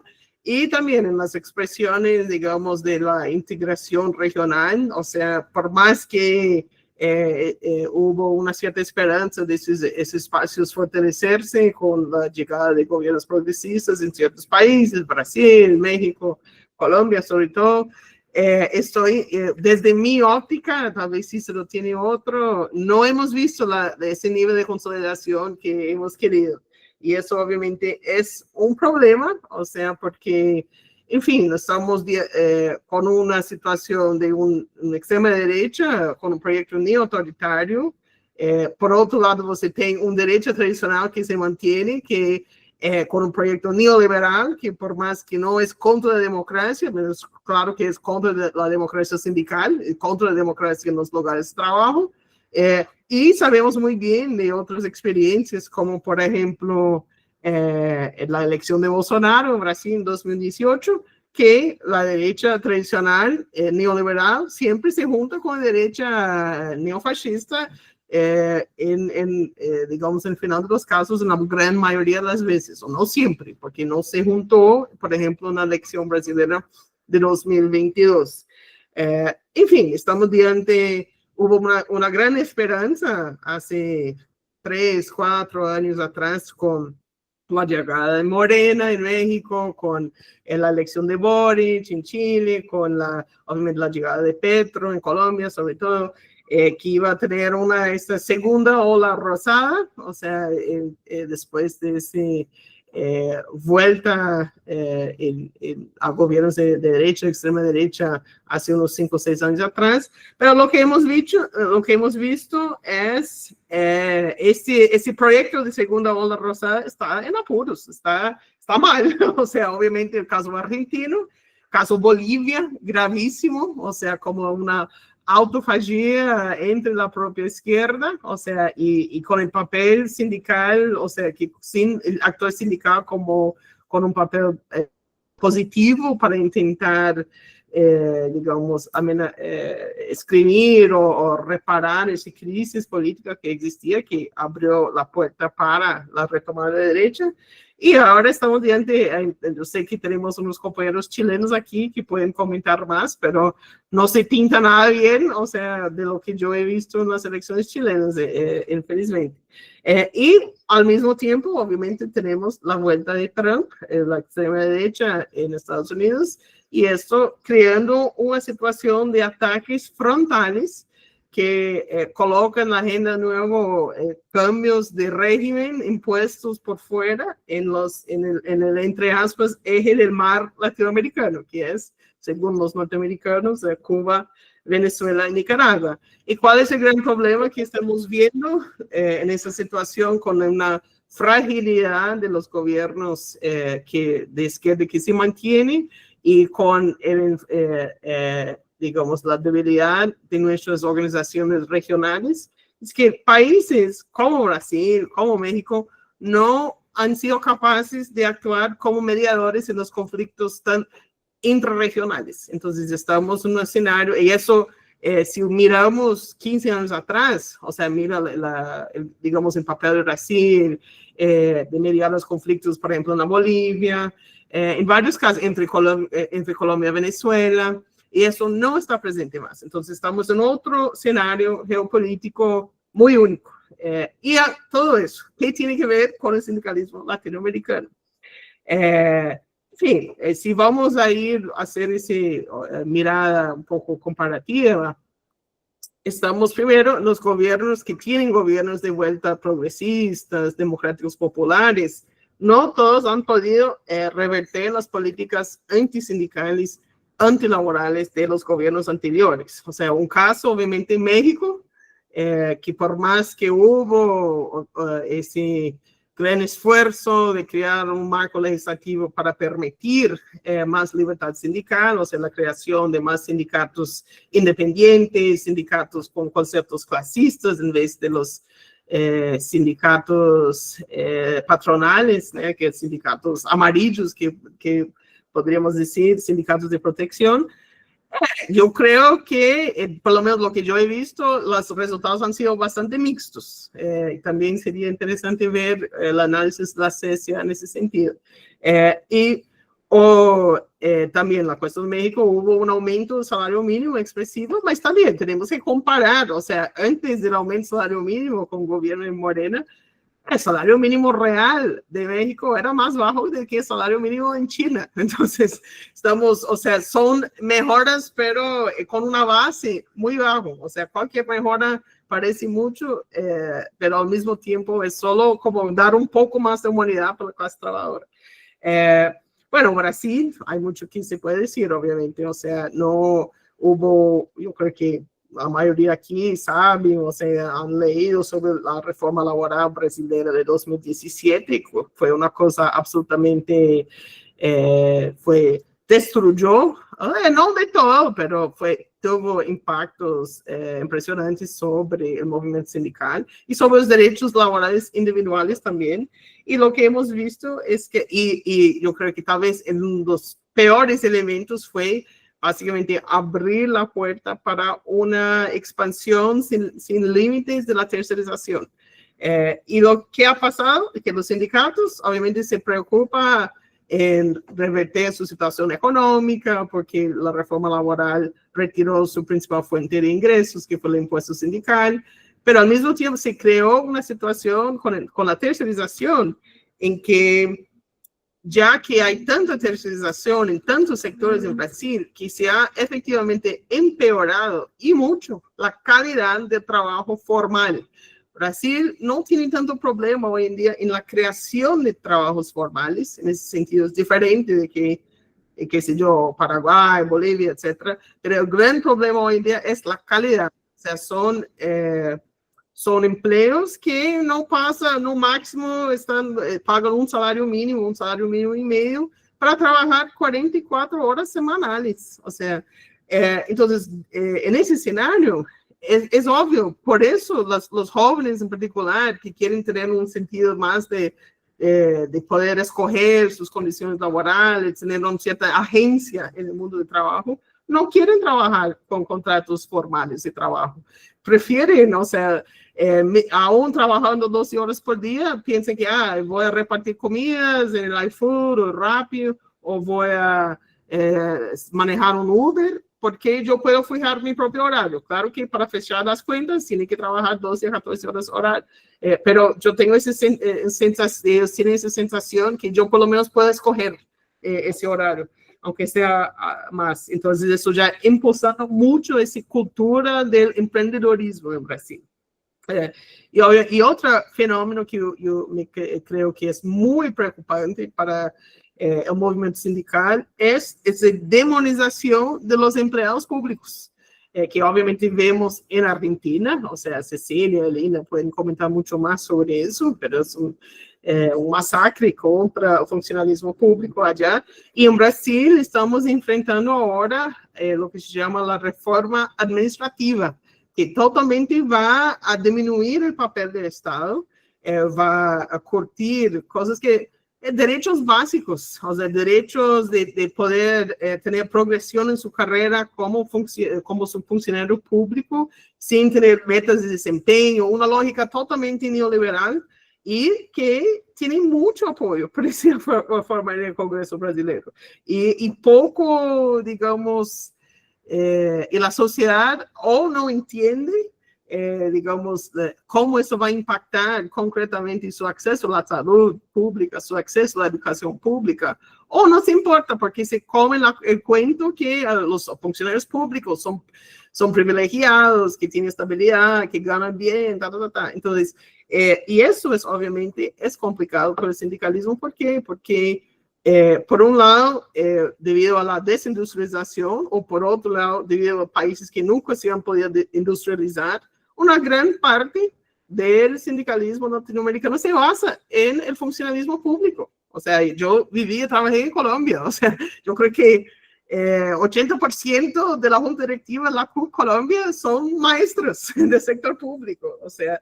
y también en las expresiones, digamos, de la integración regional, o sea, por más que hubo una cierta esperanza de esos espacios fortalecerse con la llegada de gobiernos progresistas en ciertos países, Brasil, México, Colombia sobre todo, desde mi óptica, tal vez si se lo tiene otro, no hemos visto ese nivel de consolidación que hemos querido. Y eso obviamente es un problema, o sea, porque, en fin, estamos con una situación de una extrema derecha, con un proyecto neoautoritario. Por otro lado, você tem derecha tradicional que se mantiene, que con un proyecto neoliberal, que por más que no es contra la democracia, pero es claro que es contra la democracia sindical, contra la democracia en los lugares de trabajo. Y sabemos muy bien de otras experiencias, como por ejemplo la elección de Bolsonaro en Brasil en 2018, que la derecha tradicional neoliberal siempre se junta con la derecha neofascista, digamos, en el final de los casos, en la gran mayoría de las veces, o no siempre, porque no se juntó, por ejemplo, en la elección brasileña de 2022. En fin, estamos hubo una gran esperanza hace 3, 4 años atrás con la llegada de Morena en México, con la elección de Boric en Chile, con obviamente la llegada de Petro en Colombia, sobre todo, que iba a tener esta segunda ola rosada, o sea, después de ese vuelta a gobiernos de derecha, extrema derecha, hace unos 5 o 6 años atrás, pero lo que hemos visto es este proyecto de segunda ola rosada está en apuros, está mal, o sea, obviamente el caso argentino, caso Bolivia, gravísimo, o sea, como una autofagia entre la propia izquierda, o sea, y con el papel sindical, o sea, que sin el actor sindical como con un papel positivo para intentar, digamos, escribir o reparar esa crisis política que existía, que abrió la puerta para la retomada de derecha. Y ahora estamos diante, yo sé que tenemos unos compañeros chilenos aquí que pueden comentar más, pero no se pinta nada bien, o sea, de lo que yo he visto en las elecciones chilenas, infelizmente. Y al mismo tiempo, obviamente, tenemos la vuelta de Trump, la extrema derecha en Estados Unidos, y esto creando una situación de ataques frontales que colocan en la agenda nuevo cambios de régimen impuestos por fuera en el entre aspas, eje del mar latinoamericano, que es, según los norteamericanos, Cuba, Venezuela y Nicaragua. ¿Y cuál es el gran problema que estamos viendo en esa situación con una fragilidad de los gobiernos de izquierda que se mantiene y con digamos, la debilidad de nuestras organizaciones regionales? Es que países como Brasil, como México, no han sido capaces de actuar como mediadores en los conflictos tan intrarregionales. Entonces estamos en un escenario, y eso, si miramos 15 años atrás, o sea, mira, digamos, el papel de Brasil, de mediar los conflictos, por ejemplo, en la Bolivia, en varios casos, entre Colombia y Venezuela, y eso no está presente más. Entonces estamos en otro escenario geopolítico muy único. Y todo eso, ¿qué tiene que ver con el sindicalismo latinoamericano? En fin, si vamos a ir a hacer esa mirada un poco comparativa, estamos primero los gobiernos que tienen gobiernos de vuelta progresistas, democráticos populares. No todos han podido revertir las políticas antisindicales, antilaborales de los gobiernos anteriores. O sea, un caso, obviamente, en México, que por más que hubo ese gran esfuerzo de crear un marco legislativo para permitir más libertad sindical, o sea, la creación de más sindicatos independientes, sindicatos con conceptos clasistas en vez de los sindicatos patronales, que sindicatos amarillos, que podríamos decir, sindicatos de protección. Yo creo que, por lo menos lo que yo he visto, los resultados han sido bastante mixtos. También sería interesante ver el análisis de la CESIA en ese sentido. También la cuestión de México, hubo un aumento del salario mínimo expresivo, pero también tenemos que comparar, o sea, antes del aumento del salario mínimo con el gobierno de Morena, el salario mínimo real de México era más bajo que el salario mínimo en China. Entonces, o sea, son mejoras, pero con una base muy bajo. O sea, cualquier mejora parece mucho, pero al mismo tiempo es solo como dar un poco más de humanidad para la clase trabajadora. Bueno, Brasil, hay mucho que se puede decir, obviamente. O sea, no hubo, yo creo que la mayoría aquí sabe, o sea, han leído sobre la reforma laboral brasileña de 2017, fue una cosa absolutamente, destruyó, no de todo, pero tuvo impactos impresionantes sobre el movimiento sindical y sobre los derechos laborales individuales también. Y lo que hemos visto es que, y yo creo que tal vez uno de los peores elementos fue básicamente abrir la puerta para una expansión sin límites de la tercerización. Y lo que ha pasado es que los sindicatos obviamente se preocupan en revertir su situación económica porque la reforma laboral retiró su principal fuente de ingresos, que fue el impuesto sindical, pero al mismo tiempo se creó una situación con la tercerización en que ya que hay tanta tercerización en tantos sectores en Brasil, que se ha efectivamente empeorado y mucho la calidad de trabajo formal. Brasil no tiene tanto problema hoy en día en la creación de trabajos formales, en ese sentido es diferente de que qué sé yo, Paraguay, Bolivia, etcétera, pero el gran problema hoy en día es la calidad, o sea, son empleos que no pasan, no máximo pagan un salario mínimo y medio, para trabajar 44 horas semanales, o sea, entonces, en ese escenario, es obvio, por eso los jóvenes en particular, que quieren tener un sentido más de poder escoger sus condiciones laborales, tener una cierta agencia en el mundo del trabajo, no quieren trabajar con contratos formales de trabajo. Prefieren, o sea, aún trabajando 12 horas por día, piensan que voy a repartir comidas en el iFood o Rappi, o voy a manejar un Uber, porque yo puedo fijar mi propio horario. Claro que para fechar las cuentas tiene que trabajar 12 a 14 horas horario, pero yo tengo esa sensación que yo por lo menos puedo escoger ese horario, aunque sea más. Entonces eso ya impulsando mucho esa cultura del emprendedorismo en Brasil. Y otro fenómeno que yo creo que es muy preocupante para el movimiento sindical es esa demonización de los empleados públicos, que obviamente vemos en Argentina, o sea, Cecilia y Elena pueden comentar mucho más sobre eso, pero es un masacre contra el funcionalismo público allá. Y en Brasil estamos enfrentando ahora lo que se llama la reforma administrativa, que totalmente va a disminuir el papel del Estado, va a curtir cosas que derechos básicos, o sea, derechos de poder tener progresión en su carrera como su funcionario público, sin tener metas de desempeño, una lógica totalmente neoliberal y que tiene mucho apoyo por esa forma en el Congreso brasileño. Y poco, digamos, y la sociedad o no entiende, digamos, cómo eso va a impactar concretamente su acceso a la salud pública, su acceso a la educación pública, o no se importa porque se comen el cuento que los funcionarios públicos son privilegiados, que tienen estabilidad, que ganan bien, Entonces, y eso es obviamente es complicado para el sindicalismo. ¿Por qué? Porque por un lado, debido a la desindustrialización, o por otro lado, debido a países que nunca se han podido industrializar, una gran parte del sindicalismo latinoamericano se basa en el funcionalismo público. O sea, yo viví y trabajé en Colombia, o sea, yo creo que 80% de la junta directiva de la CUT Colombia son maestros del sector público, o sea,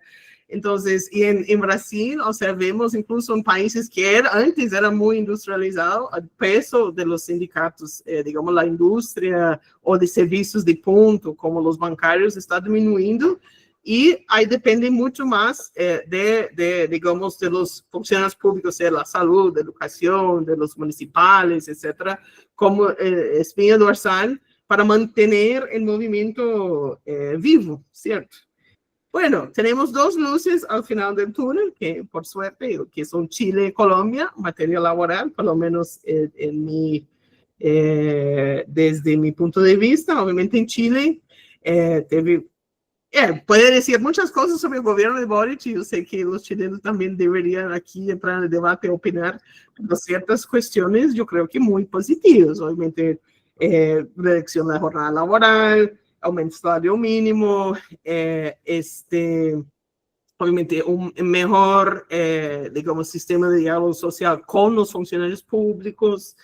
entonces, y en Brasil, o sea, vemos incluso en países que antes era muy industrializado, el peso de los sindicatos, digamos, la industria o de servicios de punto, como los bancarios, está disminuyendo, y ahí depende mucho más digamos, de los funcionarios públicos, de la salud, de educación, de los municipales, etcétera, como espina dorsal para mantener el movimiento vivo, ¿cierto? Bueno, tenemos dos luces al final del túnel, que por suerte, que son Chile y Colombia, materia laboral, por lo menos desde mi punto de vista. Obviamente en Chile puede decir muchas cosas sobre el gobierno de Boric, y yo sé que los chilenos también deberían aquí entrar en el debate, opinar, pero ciertas cuestiones yo creo que muy positivas. Obviamente, reducción de la jornada laboral, aumento del salario mínimo, obviamente un mejor, digamos, sistema de diálogo social con los funcionarios públicos,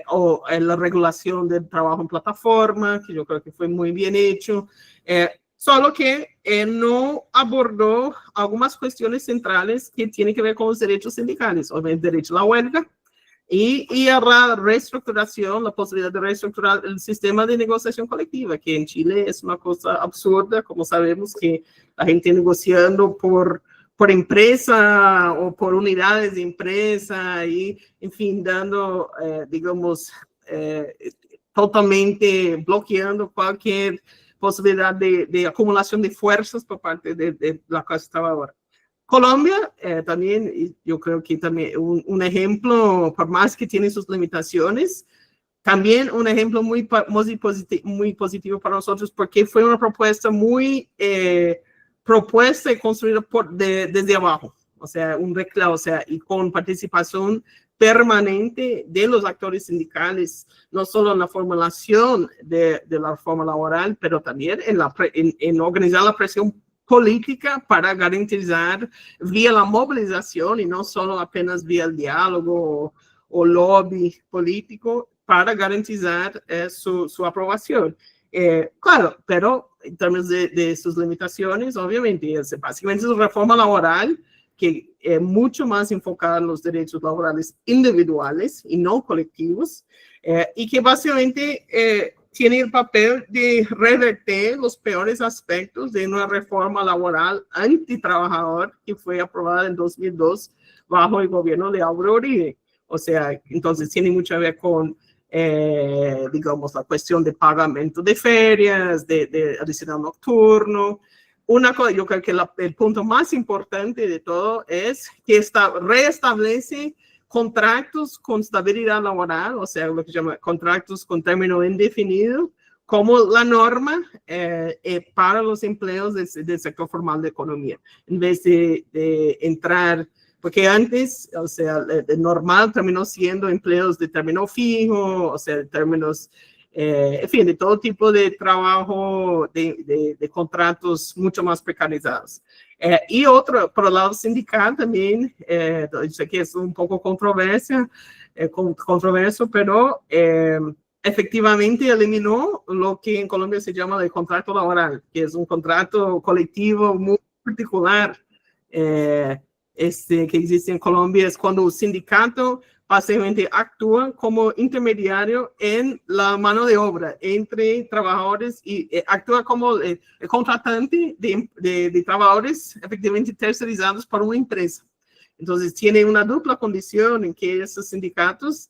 o la regulación del trabajo en plataforma, que yo creo que fue muy bien hecho, solo que no abordó algunas cuestiones centrales que tienen que ver con los derechos sindicales, obviamente el derecho a la huelga, y a la reestructuración, la posibilidad de reestructurar el sistema de negociación colectiva, que en Chile es una cosa absurda, como sabemos, que la gente negociando por empresa o por unidades de empresa, y en fin, dando, digamos, totalmente bloqueando cualquier posibilidad de acumulación de fuerzas por parte de la clase trabajadora. Colombia también, yo creo que también un ejemplo, por más que tiene sus limitaciones, también un ejemplo muy positivo para nosotros, porque fue una propuesta muy propuesta y construida desde abajo, o sea, y con participación permanente de los actores sindicales, no solo en la formulación de la reforma laboral, pero también en organizar la presión política para garantizar vía la movilización y no solo apenas vía el diálogo o lobby político para garantizar su aprobación. Claro, pero en términos de sus limitaciones, obviamente, básicamente es una reforma laboral que es mucho más enfocada en los derechos laborales individuales y no colectivos, y que básicamente tiene el papel de revertir los peores aspectos de una reforma laboral antitrabajador que fue aprobada en 2002 bajo el gobierno de Álvaro Uribe. O sea, entonces tiene mucho que ver con, digamos, la cuestión de pagamento de ferias, de adicional nocturno. Una cosa, yo creo que el punto más importante de todo es que reestablece contratos con estabilidad laboral, o sea, lo que se llama contratos con término indefinido, como la norma para los empleos del sector formal de economía, en vez de entrar, porque antes, o sea, de normal terminó siendo empleos de término fijo, o sea, de términos, en fin, de todo tipo de trabajo, de contratos mucho más precarizados. Y otro, por el lado sindical también, yo sé que es un poco controverso, pero efectivamente eliminó lo que en Colombia se llama el contrato laboral, que es un contrato colectivo muy particular que existe en Colombia. Es cuando el sindicato básicamente actúa como intermediario en la mano de obra entre trabajadores y actúa como el contratante de trabajadores efectivamente tercerizados por una empresa. Entonces tiene una dupla condición en que esos sindicatos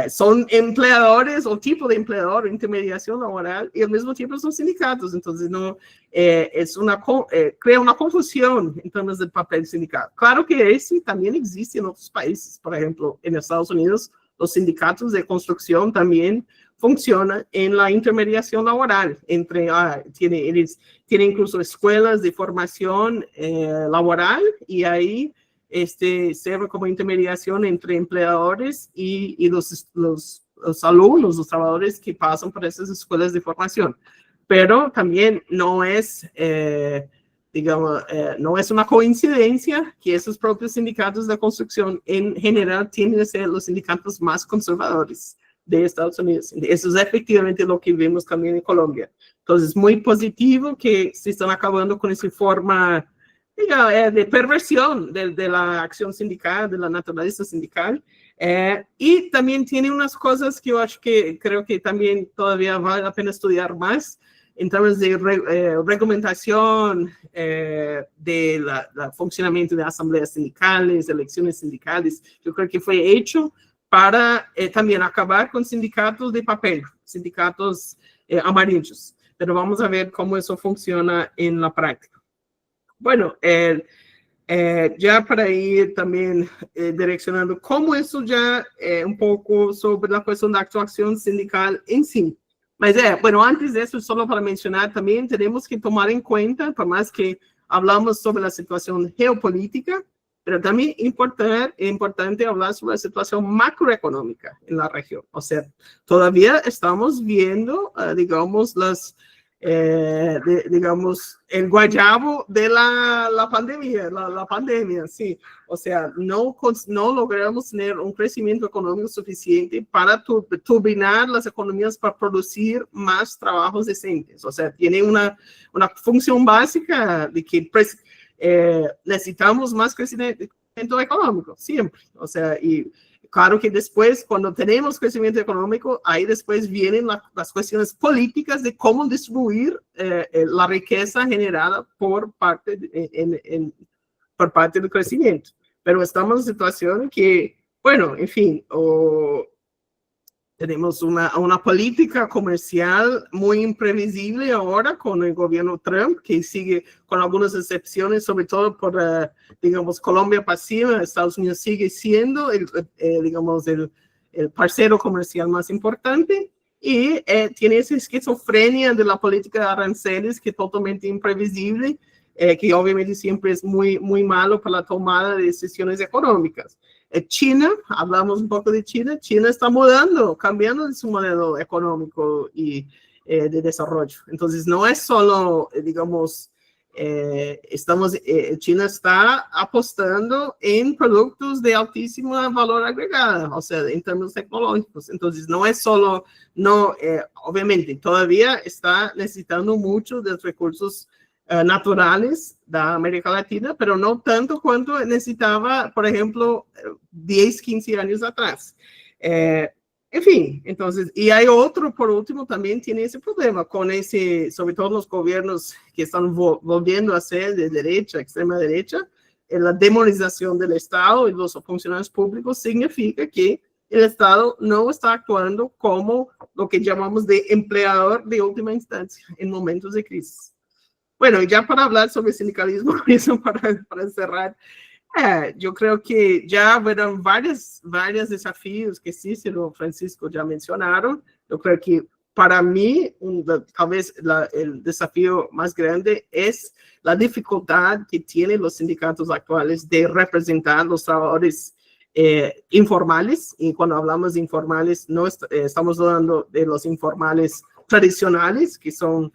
son empleadores o tipo de empleador, intermediación laboral, y al mismo tiempo son sindicatos. Entonces no crea una confusión en términos del papel sindical. Claro que ese también existe en otros países. Por ejemplo, en Estados Unidos, los sindicatos de construcción también funcionan en la intermediación laboral. Tiene incluso escuelas de formación laboral, y ahí sirve como intermediación entre empleadores y los alumnos, los trabajadores que pasan por esas escuelas de formación. Pero también no es, no es una coincidencia que esos propios sindicatos de construcción en general tienden a ser los sindicatos más conservadores de Estados Unidos. Eso es efectivamente lo que vemos también en Colombia. Entonces, es muy positivo que se están acabando con esa forma de perversión de la acción sindical, de la naturaleza sindical, y también tiene unas cosas que yo creo que también todavía vale la pena estudiar más en términos de reglamentación de la funcionamiento de asambleas sindicales, elecciones sindicales. Yo creo que fue hecho para también acabar con sindicatos de papel, sindicatos amarillos, pero vamos a ver cómo eso funciona en la práctica. Bueno, ya para ir también direccionando cómo eso ya un poco sobre la cuestión de actuación sindical en sí. Mas bueno, antes de eso, solo para mencionar también, tenemos que tomar en cuenta, por más que hablamos sobre la situación geopolítica, pero también importante hablar sobre la situación macroeconómica en la región. O sea, todavía estamos viendo, digamos, digamos, el guayabo de la pandemia, sí. O sea, no logramos tener un crecimiento económico suficiente para turbinar las economías para producir más trabajos decentes. O sea, tiene una función básica de que necesitamos más crecimiento económico, siempre. O sea, y claro que después, cuando tenemos crecimiento económico, ahí después vienen las cuestiones políticas de cómo distribuir la riqueza generada por parte del crecimiento. Pero estamos en una situación que, bueno, en fin, tenemos una política comercial muy imprevisible ahora con el gobierno Trump, que sigue con algunas excepciones, sobre todo por, digamos, Colombia pasiva. Estados Unidos sigue siendo, digamos, el parcero comercial más importante, y tiene esa esquizofrenia de la política de aranceles que es totalmente imprevisible, que obviamente siempre es muy, muy malo para la tomada de decisiones económicas. China, hablamos un poco de China, China está mudando, cambiando de su modelo económico y de desarrollo. Entonces, no es solo, digamos, China está apostando en productos de altísimo valor agregado, o sea, en términos tecnológicos. Entonces, no es solo, obviamente, todavía está necesitando mucho de los recursos naturales de América Latina, pero no tanto cuanto necesitaba, por ejemplo, 10, 15 años atrás. En fin, entonces, y hay otro, por último, también tiene ese problema con sobre todo los gobiernos que están volviendo a ser de derecha, extrema derecha, la demonización del Estado y los funcionarios públicos significa que el Estado no está actuando como lo que llamamos de empleador de última instancia en momentos de crisis. Bueno, y ya para hablar sobre sindicalismo, eso para cerrar, yo creo que ya fueron varios desafíos que Cícero y Francisco ya mencionaron. Yo creo que para mí, tal vez el desafío más grande es la dificultad que tienen los sindicatos actuales de representar los trabajadores informales. Y cuando hablamos de informales, no estamos hablando de los informales tradicionales, que son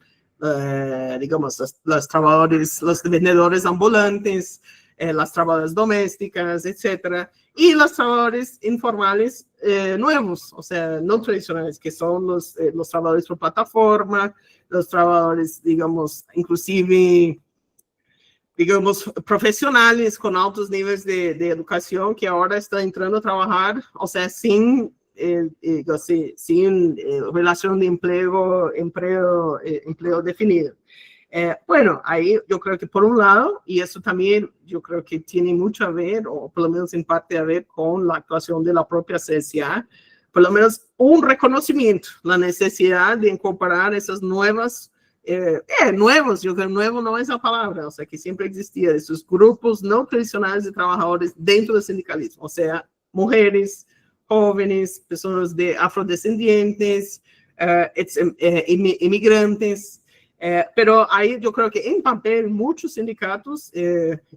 digamos, los trabajadores, los vendedores ambulantes, las trabajadoras domésticas, etcétera, y los trabajadores informales nuevos, o sea, no tradicionales, que son los trabajadores por plataforma, los trabajadores, digamos, inclusive, digamos, profesionales con altos niveles de educación que ahora están entrando a trabajar, o sea, sin relación de empleo definido. Bueno, ahí yo creo que por un lado, y eso también yo creo que tiene mucho a ver, o por lo menos en parte a ver con la actuación de la propia CSA, por lo menos un reconocimiento, la necesidad de incorporar esas nuevos, yo creo nuevo no es la palabra, o sea, que siempre existía, esos grupos no tradicionales de trabajadores dentro del sindicalismo, o sea, mujeres, jóvenes, personas afrodescendientes, inmigrantes, pero ahí yo creo que en papel muchos sindicatos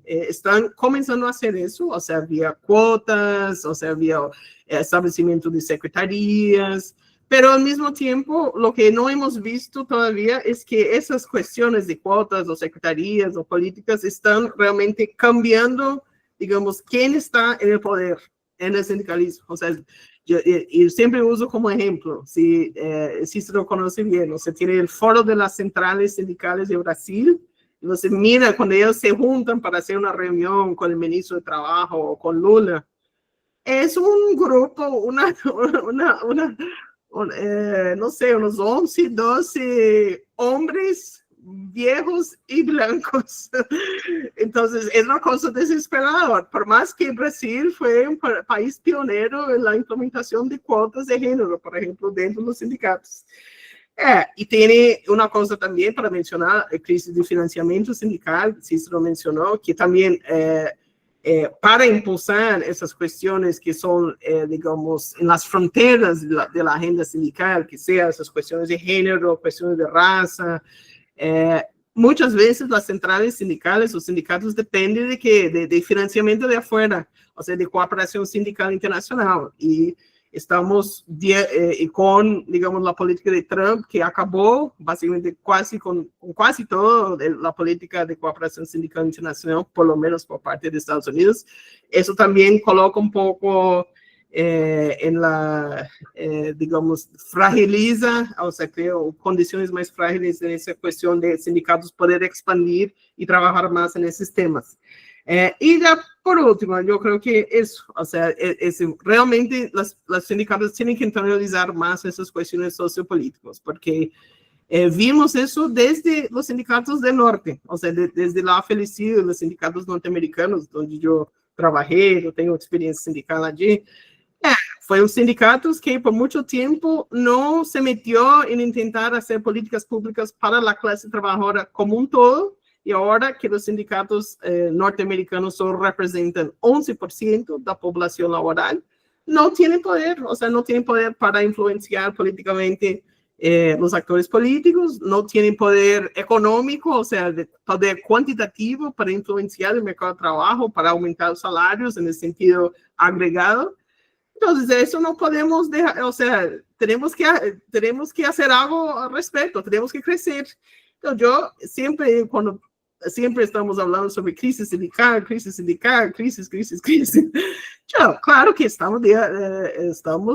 están comenzando a hacer eso, o sea, vía cuotas, o sea, vía establecimiento de secretarías, pero al mismo tiempo lo que no hemos visto todavía es que esas cuestiones de cuotas o secretarías o políticas están realmente cambiando, digamos, quién está en el poder en el sindicalismo. O sea, yo siempre uso como ejemplo, si se lo conoce bien, o sea, tiene el foro de las centrales sindicales de Brasil, y se mira cuando ellos se juntan para hacer una reunión con el ministro de Trabajo o con Lula, es un grupo, no sé, unos 11, 12 hombres viejos y blancos. Entonces, es una cosa desesperadora. Por más que Brasil fue un país pionero en la implementación de cuotas de género, por ejemplo, dentro de los sindicatos. Y tiene una cosa también para mencionar, la crisis de financiamiento sindical, Cícero mencionó, que también para impulsar esas cuestiones que son, digamos, en las fronteras de la agenda sindical, que sean esas cuestiones de género, cuestiones de raza, muchas veces las centrales sindicales, los sindicatos dependen de financiamiento de afuera, o sea, de cooperación sindical internacional. Y estamos con, digamos, la política de Trump, que acabó básicamente con casi todo la política de cooperación sindical internacional, por lo menos por parte de Estados Unidos. Eso también coloca un poco digamos, fragiliza, o sea, creo condiciones más frágiles en esa cuestión de sindicatos poder expandir y trabajar más en esos temas. Y ya por último, yo creo que eso, o sea, realmente los sindicatos tienen que internalizar más esas cuestiones sociopolíticas, porque vimos eso desde los sindicatos del norte, o sea, desde la AFL-CIO, los sindicatos norteamericanos, donde yo trabajé, yo tengo experiencia sindical allí. Fueron sindicatos que por mucho tiempo no se metió en intentar hacer políticas públicas para la clase trabajadora como un todo, y ahora que los sindicatos norteamericanos solo representan 11% de la población laboral, no tienen poder, o sea, no tienen poder para influenciar políticamente Los actores políticos no tienen poder económico, o sea, poder cuantitativo para influenciar el mercado de trabajo, para aumentar los salarios en el sentido agregado. Entonces, eso no podemos dejar, o sea, tenemos que hacer algo al respecto, tenemos que crecer. Entonces, yo siempre estamos hablando sobre crisis sindical, crisis. Yo, claro que estamos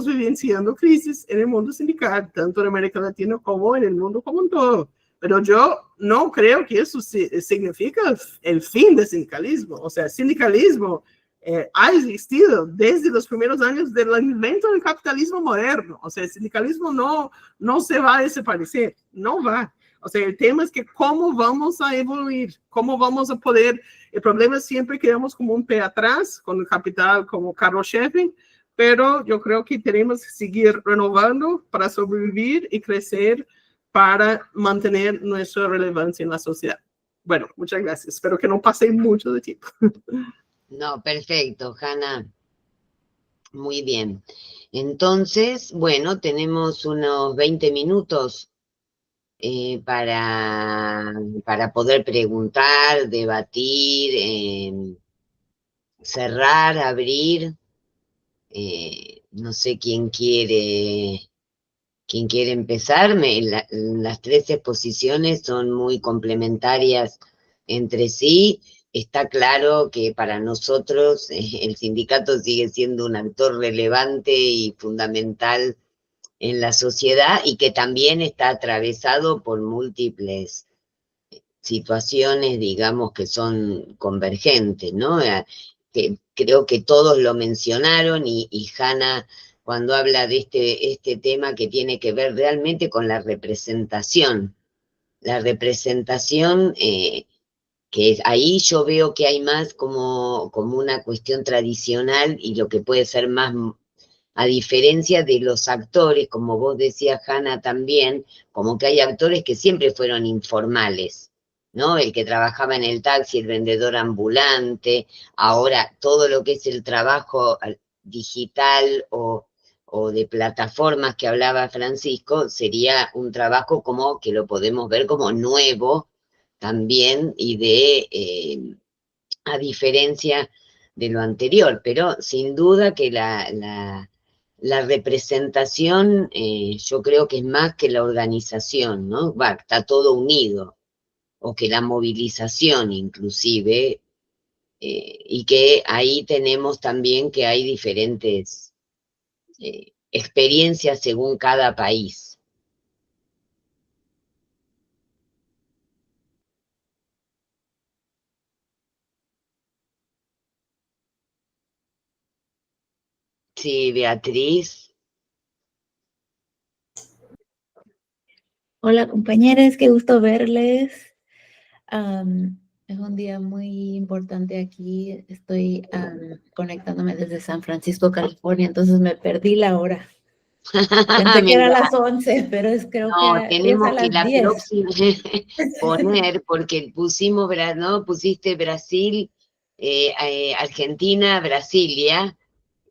vivenciando crisis en el mundo sindical, tanto en América Latina como en el mundo como en todo. Pero yo no creo que eso significa el fin del sindicalismo. O sea, el sindicalismo ha existido desde los primeros años del invento del capitalismo moderno. O sea, el sindicalismo no se va a desaparecer, no va. O sea, el tema es que cómo vamos a evoluir, cómo vamos a poder. El problema es siempre quedamos como un pie atrás, con el capital como carro-chefe, pero yo creo que tenemos que seguir renovando para sobrevivir y crecer para mantener nuestra relevancia en la sociedad. Bueno, muchas gracias. Espero que no pase mucho de tiempo. No, perfecto, Hanna. Muy bien. Entonces, bueno, tenemos unos 20 minutos para poder preguntar, debatir, cerrar, abrir. No sé quién quiere empezar. Las tres exposiciones son muy complementarias entre sí. Está claro que para nosotros el sindicato sigue siendo un actor relevante y fundamental en la sociedad y que también está atravesado por múltiples situaciones, digamos, que son convergentes, ¿no? Que creo que todos lo mencionaron y Hanna, cuando habla de este tema que tiene que ver realmente con la representación, que ahí yo veo que hay más como una cuestión tradicional y lo que puede ser más, a diferencia de los actores, como vos decías, Hanna, también, como que hay actores que siempre fueron informales, ¿no? El que trabajaba en el taxi, el vendedor ambulante, ahora todo lo que es el trabajo digital o de plataformas que hablaba Francisco, sería un trabajo como que lo podemos ver como nuevo también y a diferencia de lo anterior, pero sin duda que la representación yo creo que es más que la organización, ¿no? Está todo unido, o que la movilización inclusive, y que ahí tenemos también que hay diferentes experiencias según cada país. Sí, Beatriz. Hola compañeros, qué gusto verles. Es un día muy importante aquí. Estoy conectándome desde San Francisco, California, entonces me perdí la hora. Pensé que era a las 11, pero creo que tenemos es a que las la 10. próxima poner, porque ¿no? Pusiste Brasil, Argentina, Brasilia,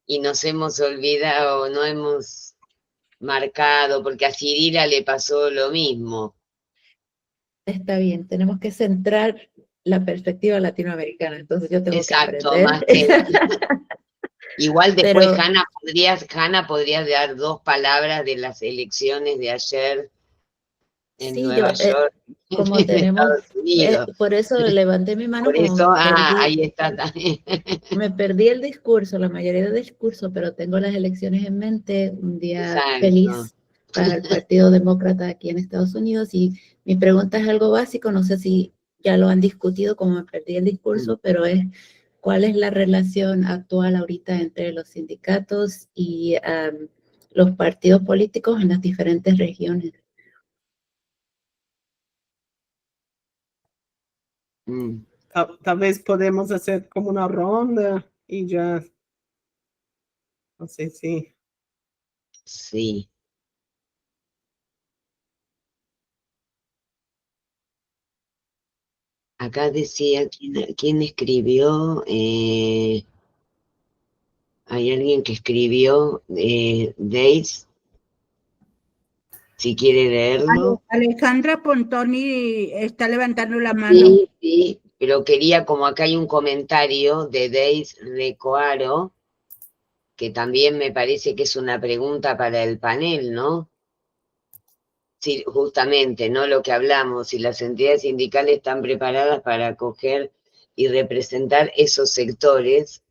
y nos hemos olvidado, no hemos marcado, porque a Cirila le pasó lo mismo. Está bien, tenemos que centrar la perspectiva latinoamericana, entonces yo tengo que aprender. Más que... Igual después, Pero, Hanna, podrías dar 2 palabras de las elecciones de ayer en Nueva York, como en tenemos, Estados Unidos. por eso levanté mi mano. Por eso, ahí está también. Me perdí el discurso, la mayoría del discurso, pero tengo las elecciones en mente, un día feliz para el Partido Demócrata aquí en Estados Unidos, y mi pregunta es algo básico, no sé si ya lo han discutido, como me perdí el discurso, pero es, ¿cuál es la relación actual ahorita entre los sindicatos y los partidos políticos en las diferentes regiones? Tal vez podemos hacer como una ronda y ya, no sé si. Sí. Acá decía, ¿quién escribió? Hay alguien que escribió Days. si quiere leerlo. Alejandra Pontoni está levantando la mano. Sí, sí, pero quería, como acá hay un comentario de Deis Recoaro, que también me parece que es una pregunta para el panel, ¿no? Sí, justamente, ¿no? Lo que hablamos, si las entidades sindicales están preparadas para acoger y representar esos sectores,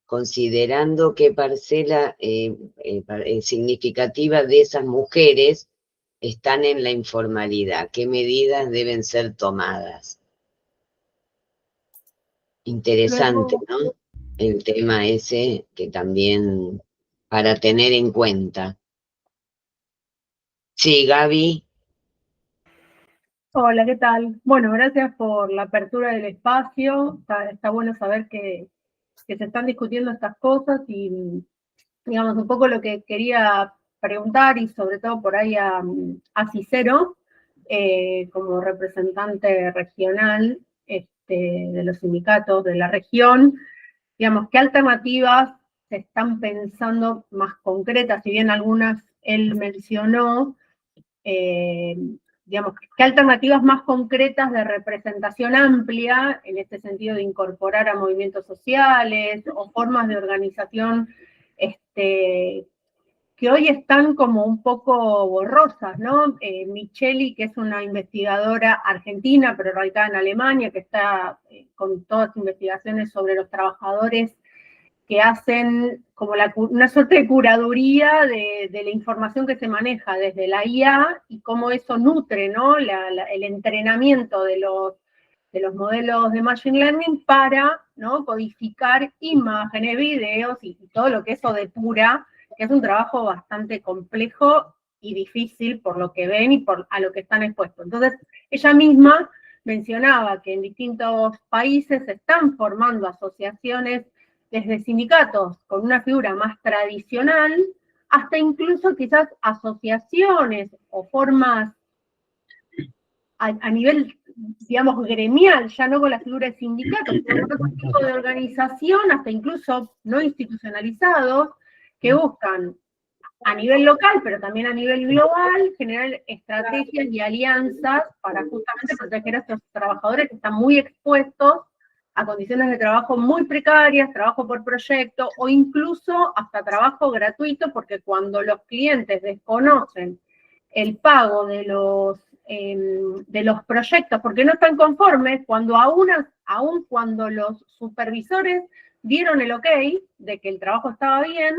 considerando qué parcela significativa de esas mujeres están en la informalidad, qué medidas deben ser tomadas. Interesante, ¿no? El tema ese que también para tener en cuenta. Sí, Gaby. Hola, ¿qué tal? Bueno, gracias por la apertura del espacio. Está bueno saber que se están discutiendo estas cosas y, digamos, un poco lo que quería preguntar y sobre todo por ahí a Cicero, como representante regional de los sindicatos de la región, digamos, ¿qué alternativas se están pensando más concretas? Si bien algunas él mencionó, digamos, ¿qué alternativas más concretas de representación amplia, en este sentido de incorporar a movimientos sociales o formas de organización que hoy están como un poco borrosas, ¿no? Micheli, que es una investigadora argentina, pero radicada en Alemania, que está con todas las investigaciones sobre los trabajadores que hacen como una suerte de curaduría de la información que se maneja desde la IA y cómo eso nutre, ¿no? El entrenamiento de los modelos de Machine Learning para, ¿no?, codificar imágenes, videos y todo lo que eso depura, que es un trabajo bastante complejo y difícil por lo que ven y a lo que están expuestos. Entonces, ella misma mencionaba que en distintos países se están formando asociaciones desde sindicatos con una figura más tradicional, hasta incluso quizás asociaciones o formas a nivel, digamos, gremial, ya no con la figura de sindicatos, sino con otro tipo de organización, hasta incluso no institucionalizados, que buscan a nivel local, pero también a nivel global, generar estrategias y alianzas para justamente proteger a estos trabajadores que están muy expuestos a condiciones de trabajo muy precarias, trabajo por proyecto, o incluso hasta trabajo gratuito, porque cuando los clientes desconocen el pago de los proyectos, porque no están conformes, aún cuando los supervisores dieron el ok de que el trabajo estaba bien,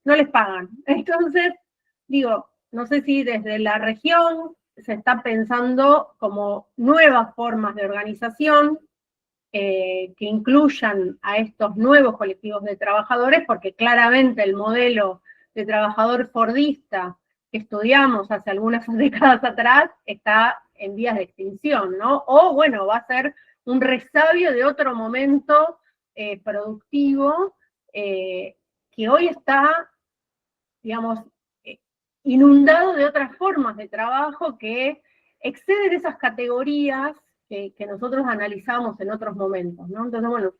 no les pagan. Entonces, digo, no sé si desde la región se está pensando como nuevas formas de organización, que incluyan a estos nuevos colectivos de trabajadores, porque claramente el modelo de trabajador fordista que estudiamos hace algunas décadas atrás está en vías de extinción, ¿no? O, bueno, va a ser un resabio de otro momento productivo que hoy está, digamos, inundado de otras formas de trabajo que exceden esas categorías que nosotros analizamos en otros momentos, ¿no? Entonces, bueno,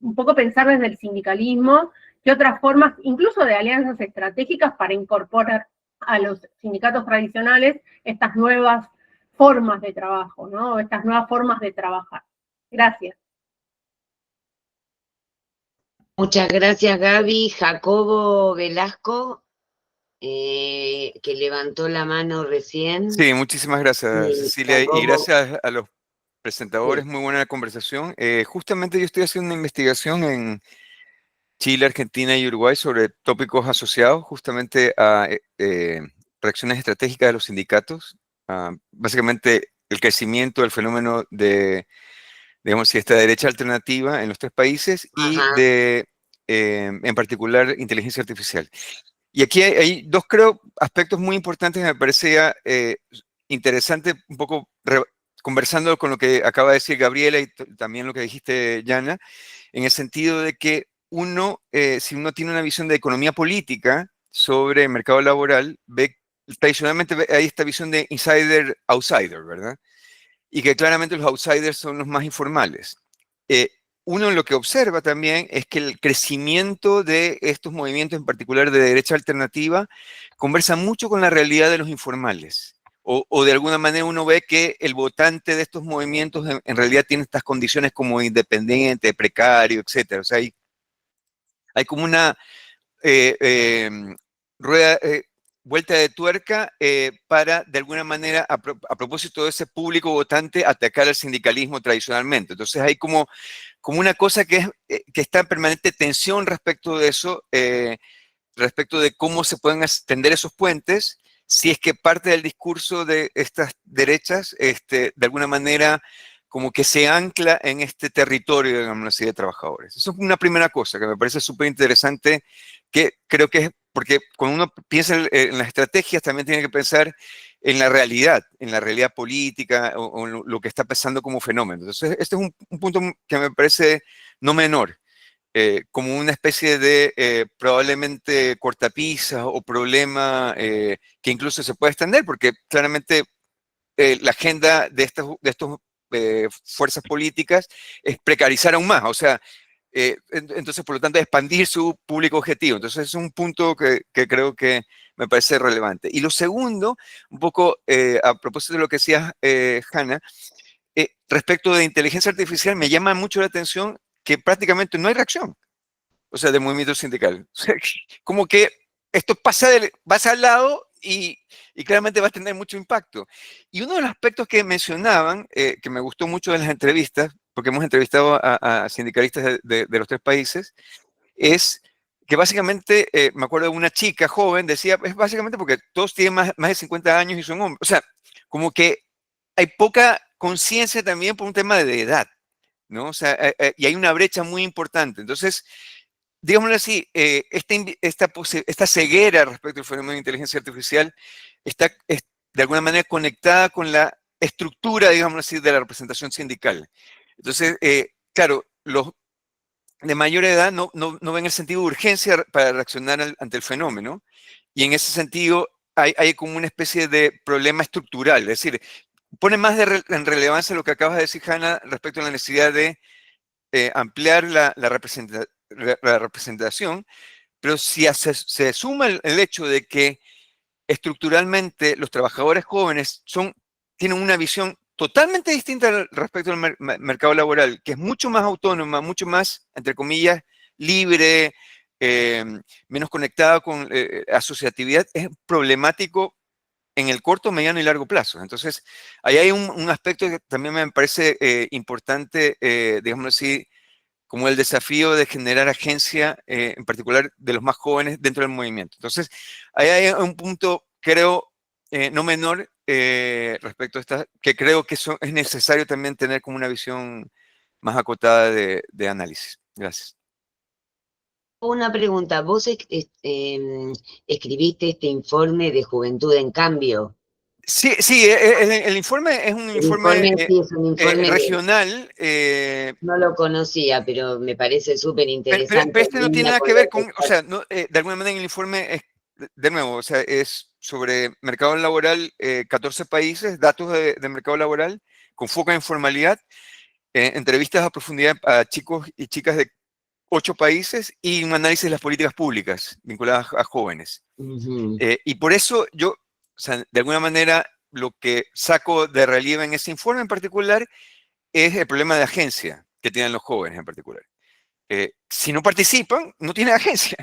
un poco pensar desde el sindicalismo qué otras formas, incluso de alianzas estratégicas para incorporar a los sindicatos tradicionales estas nuevas formas de trabajo, ¿no? Estas nuevas formas de trabajar. Gracias. Muchas gracias, Gaby. Jacobo Velasco, que levantó la mano recién. Sí, muchísimas gracias, Cecilia, Jacobo. y gracias a los presentadores, muy buena la conversación. Justamente yo estoy haciendo una investigación en Chile, Argentina y Uruguay sobre tópicos asociados justamente a reacciones estratégicas de los sindicatos, básicamente el crecimiento del fenómeno de, digamos, esta derecha alternativa en los tres países y de, en particular, inteligencia artificial. Y aquí hay dos, creo, aspectos muy importantes que me parecía interesante, un poco conversando con lo que acaba de decir Gabriela y también lo que dijiste, Yana, en el sentido de que uno, si uno tiene una visión de economía política sobre el mercado laboral, tradicionalmente hay esta visión de insider-outsider, ¿verdad? Y que claramente los outsiders son los más informales. uno lo que observa también es que el crecimiento de estos movimientos, en particular de derecha alternativa, conversa mucho con la realidad de los informales. O de alguna manera uno ve que el votante de estos movimientos en realidad tiene estas condiciones como independiente, precario, etc. O sea, hay como una rueda, vuelta de tuerca para, de alguna manera, a propósito de ese público votante, atacar al sindicalismo tradicionalmente. Entonces hay como una cosa que está en permanente tensión respecto de eso, respecto de cómo se pueden tender esos puentes, si es que parte del discurso de estas derechas, de alguna manera, como que se ancla en este territorio, digamos así, de trabajadores. Eso es una primera cosa que me parece súper interesante, que creo que es, porque cuando uno piensa en las estrategias, también tiene que pensar en la realidad política, o lo que está pasando como fenómeno. Entonces, este es un punto que me parece no menor. Como una especie de probablemente cortapisa o problema que incluso se puede extender, porque claramente la agenda de estos fuerzas políticas es precarizar aún más, o sea, entonces por lo tanto expandir su público objetivo. Entonces es un punto que creo que me parece relevante. Y lo segundo, un poco a propósito de lo que decía Hanna, respecto de inteligencia artificial, me llama mucho la atención que prácticamente no hay reacción, o sea, del movimiento sindical. O sea, como que esto pasa al lado y claramente va a tener mucho impacto. Y uno de los aspectos que mencionaban, que me gustó mucho en las entrevistas, porque hemos entrevistado a sindicalistas de los 3 países, es que básicamente, me acuerdo de una chica joven, decía, es básicamente porque todos tienen más de 50 años y son hombres. O sea, como que hay poca conciencia también por un tema de edad, ¿no? O sea, y hay una brecha muy importante. Entonces, digámoslo así, esta ceguera respecto al fenómeno de inteligencia artificial está de alguna manera conectada con la estructura, digámoslo así, de la representación sindical. Entonces, claro, los de mayor edad no ven el sentido de urgencia para reaccionar ante el fenómeno, y en ese sentido hay como una especie de problema estructural, es decir, pone más en relevancia lo que acabas de decir, Hanna, respecto a la necesidad de ampliar la representación, pero si se suma el hecho de que estructuralmente los trabajadores jóvenes tienen una visión totalmente distinta respecto al mercado laboral, que es mucho más autónoma, mucho más, entre comillas, libre, menos conectada con asociatividad, es problemático en el corto, mediano y largo plazo. Entonces, ahí hay un aspecto que también me parece importante, digamos así, como el desafío de generar agencia, en particular de los más jóvenes, dentro del movimiento. Entonces, ahí hay un punto, creo, no menor respecto a esta, que creo que es necesario también tener como una visión más acotada de análisis. Gracias. Una pregunta, vos escribiste este informe de Juventud en Cambio. Sí, el informe es un informe, Sí, es un informe regional. No lo conocía, pero me parece súper interesante. Pero este no tiene nada que ver con, o sea, de alguna manera en el informe es, de nuevo, o sea, es sobre mercado laboral, 14 países, datos de mercado laboral, con foco en informalidad, entrevistas a profundidad a chicos y chicas de 8 países y un análisis de las políticas públicas vinculadas a jóvenes. Y por eso yo, o sea, de alguna manera, lo que saco de relieve en ese informe en particular es el problema de agencia que tienen los jóvenes en particular. Si no participan, no tienen agencia.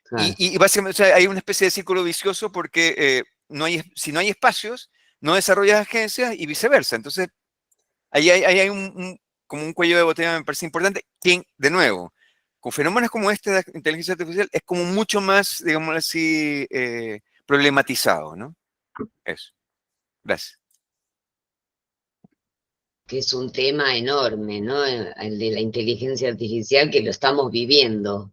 Claro. Y básicamente, o sea, hay una especie de círculo vicioso porque si no hay espacios, no desarrollas agencias y viceversa. Entonces, ahí hay como un cuello de botella, me parece importante. Quien, de nuevo, con fenómenos como este de inteligencia artificial, es como mucho más, digamos así, problematizado, ¿no? Eso. Gracias. Que es un tema enorme, ¿no? El de la inteligencia artificial, que lo estamos viviendo.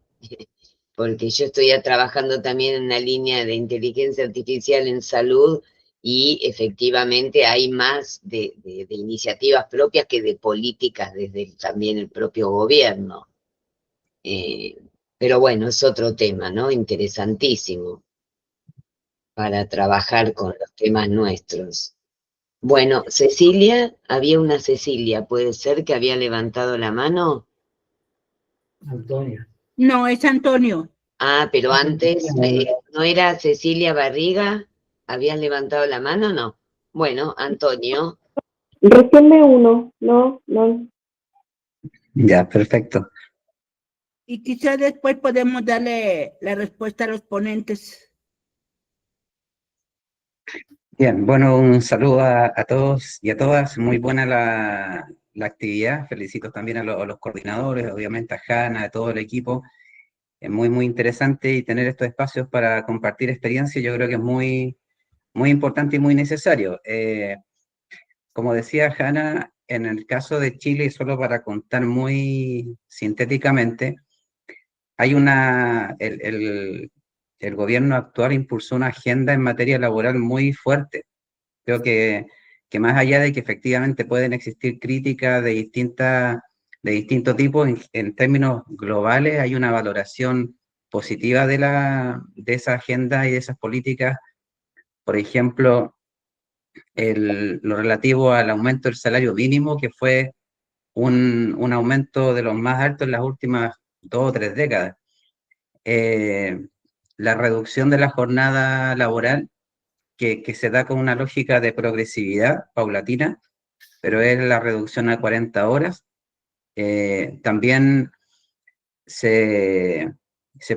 Porque yo estoy trabajando también en una línea de inteligencia artificial en salud y efectivamente hay más de iniciativas propias que de políticas desde también el propio gobierno. Pero bueno, es otro tema, ¿no? Interesantísimo para trabajar con los temas nuestros. Bueno, Cecilia, había una Cecilia, ¿puede ser que había levantado la mano? Antonio. No, es Antonio. Ah, pero antes, ¿no era Cecilia Barriga? ¿Habías levantado la mano? No. Bueno, Antonio. Recién me uno, no, no. Ya, perfecto. Y quizá después podemos darle la respuesta a los ponentes. Bien, bueno, un saludo a todos y a todas. Muy buena la actividad. Felicito también a los coordinadores, obviamente a Hanna, a todo el equipo. Es muy interesante y tener estos espacios para compartir experiencias, yo creo que es muy importante y muy necesario. Como decía Hanna, en el caso de Chile, solo para contar muy sintéticamente, hay el gobierno actual impulsó una agenda en materia laboral muy fuerte. Creo que más allá de que efectivamente pueden existir críticas de distintos tipos, en términos globales hay una valoración positiva de esa agenda y de esas políticas. Por ejemplo, lo relativo al aumento del salario mínimo, que fue un aumento de los más altos en las últimas 2 o 3 décadas. La reducción de la jornada laboral, que se da con una lógica de progresividad paulatina, pero es la reducción a 40 horas. También se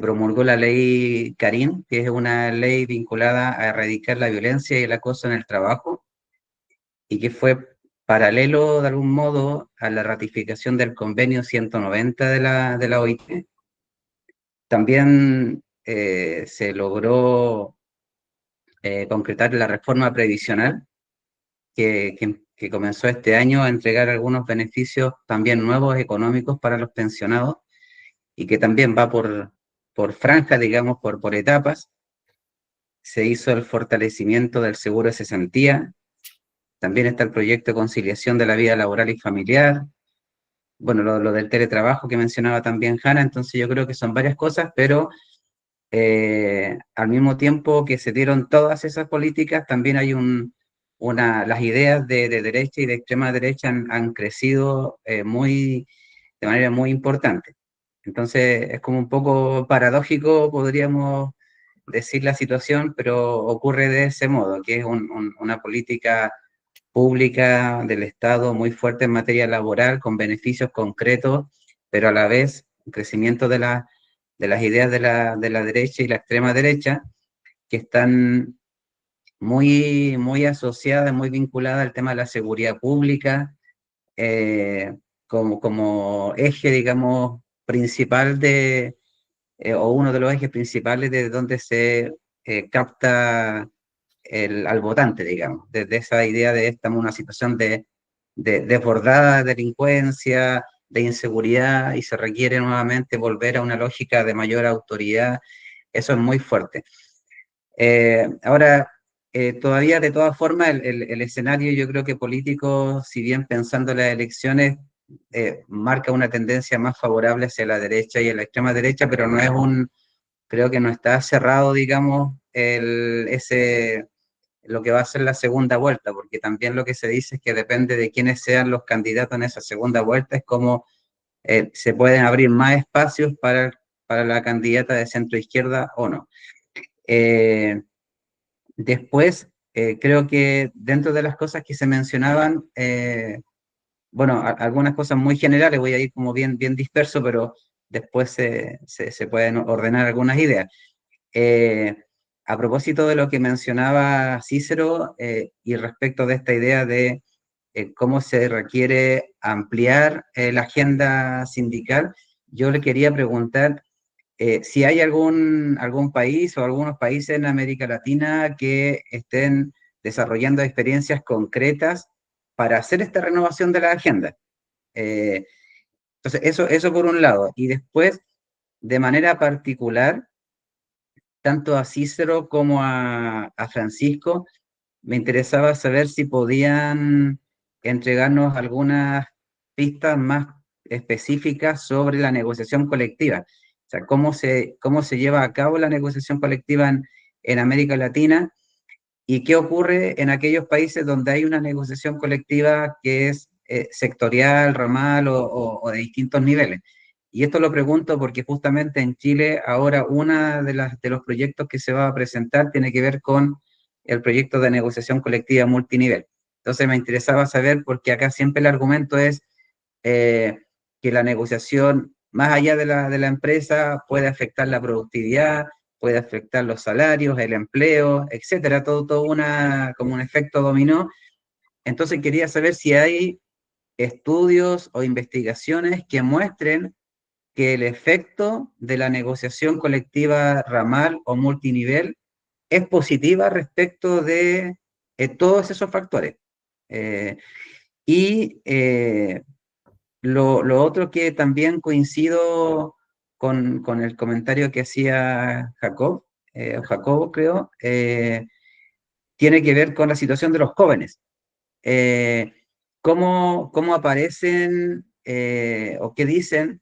promulgó la ley Karim, que es una ley vinculada a erradicar la violencia y el acoso en el trabajo, y que fue paralelo de algún modo a la ratificación del convenio 190 de la OIT. También se logró concretar la reforma previsional que comenzó este año a entregar algunos beneficios también nuevos económicos para los pensionados y que también va por franja, digamos, por etapas. Se hizo el fortalecimiento del seguro de cesantía. También está el proyecto de conciliación de la vida laboral y familiar. Bueno, lo del teletrabajo que mencionaba también Hanna. Entonces yo creo que son varias cosas, pero al mismo tiempo que se dieron todas esas políticas, también hay las ideas de derecha y de extrema derecha han crecido de manera muy importante. Entonces es como un poco paradójico, podríamos decir la situación, pero ocurre de ese modo, que es una política pública del Estado muy fuerte en materia laboral, con beneficios concretos, pero a la vez un crecimiento de las ideas de la derecha y la extrema derecha, que están muy asociadas, muy vinculadas al tema de la seguridad pública, como eje, digamos, principal o uno de los ejes principales de donde se capta al votante, digamos, desde esa idea de estamos en una situación de desbordada delincuencia, de inseguridad, y se requiere nuevamente volver a una lógica de mayor autoridad. Eso es muy fuerte. Ahora, todavía de todas formas, el escenario yo creo que político, si bien pensando en las elecciones, marca una tendencia más favorable hacia la derecha y a la extrema derecha, pero no es creo que no está cerrado, digamos, lo que va a ser la segunda vuelta, porque también lo que se dice es que depende de quiénes sean los candidatos en esa segunda vuelta, es como se pueden abrir más espacios para la candidata de centro izquierda o no. Después, creo que dentro de las cosas que se mencionaban, bueno, algunas cosas muy generales, voy a ir como bien disperso, pero después se pueden ordenar algunas ideas. A propósito de lo que mencionaba Cícero y respecto de esta idea de cómo se requiere ampliar la agenda sindical, yo le quería preguntar si hay algún país o algunos países en América Latina que estén desarrollando experiencias concretas para hacer esta renovación de la agenda. Entonces, eso por un lado. Y después, de manera particular, tanto a Cícero como a Francisco, me interesaba saber si podían entregarnos algunas pistas más específicas sobre la negociación colectiva. O sea, cómo se lleva a cabo la negociación colectiva en América Latina y qué ocurre en aquellos países donde hay una negociación colectiva que es sectorial, ramal o de distintos niveles. Y esto lo pregunto porque justamente en Chile ahora uno de los proyectos que se va a presentar tiene que ver con el proyecto de negociación colectiva multinivel. Entonces me interesaba saber, porque acá siempre el argumento es que la negociación, más allá de la empresa, puede afectar la productividad, puede afectar los salarios, el empleo, etcétera, todo como un efecto dominó. Entonces quería saber si hay estudios o investigaciones que muestren que el efecto de la negociación colectiva ramal o multinivel es positiva respecto de todos esos factores. Lo otro que también coincido con el comentario que hacía Jacobo, creo, tiene que ver con la situación de los jóvenes. ¿Cómo aparecen o qué dicen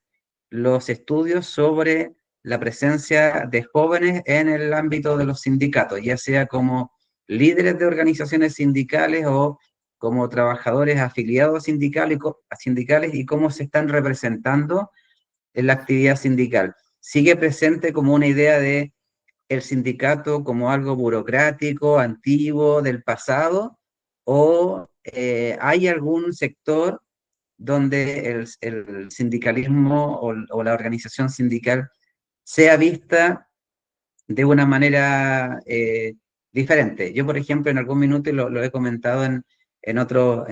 los estudios sobre la presencia de jóvenes en el ámbito de los sindicatos, ya sea como líderes de organizaciones sindicales o como trabajadores afiliados a sindicales y cómo se están representando en la actividad sindical? ¿Sigue presente como una idea de el sindicato como algo burocrático, antiguo, del pasado? ¿O hay algún sector donde el sindicalismo o la organización sindical sea vista de una manera diferente? Yo, por ejemplo, en algún minuto, y lo he comentado en otros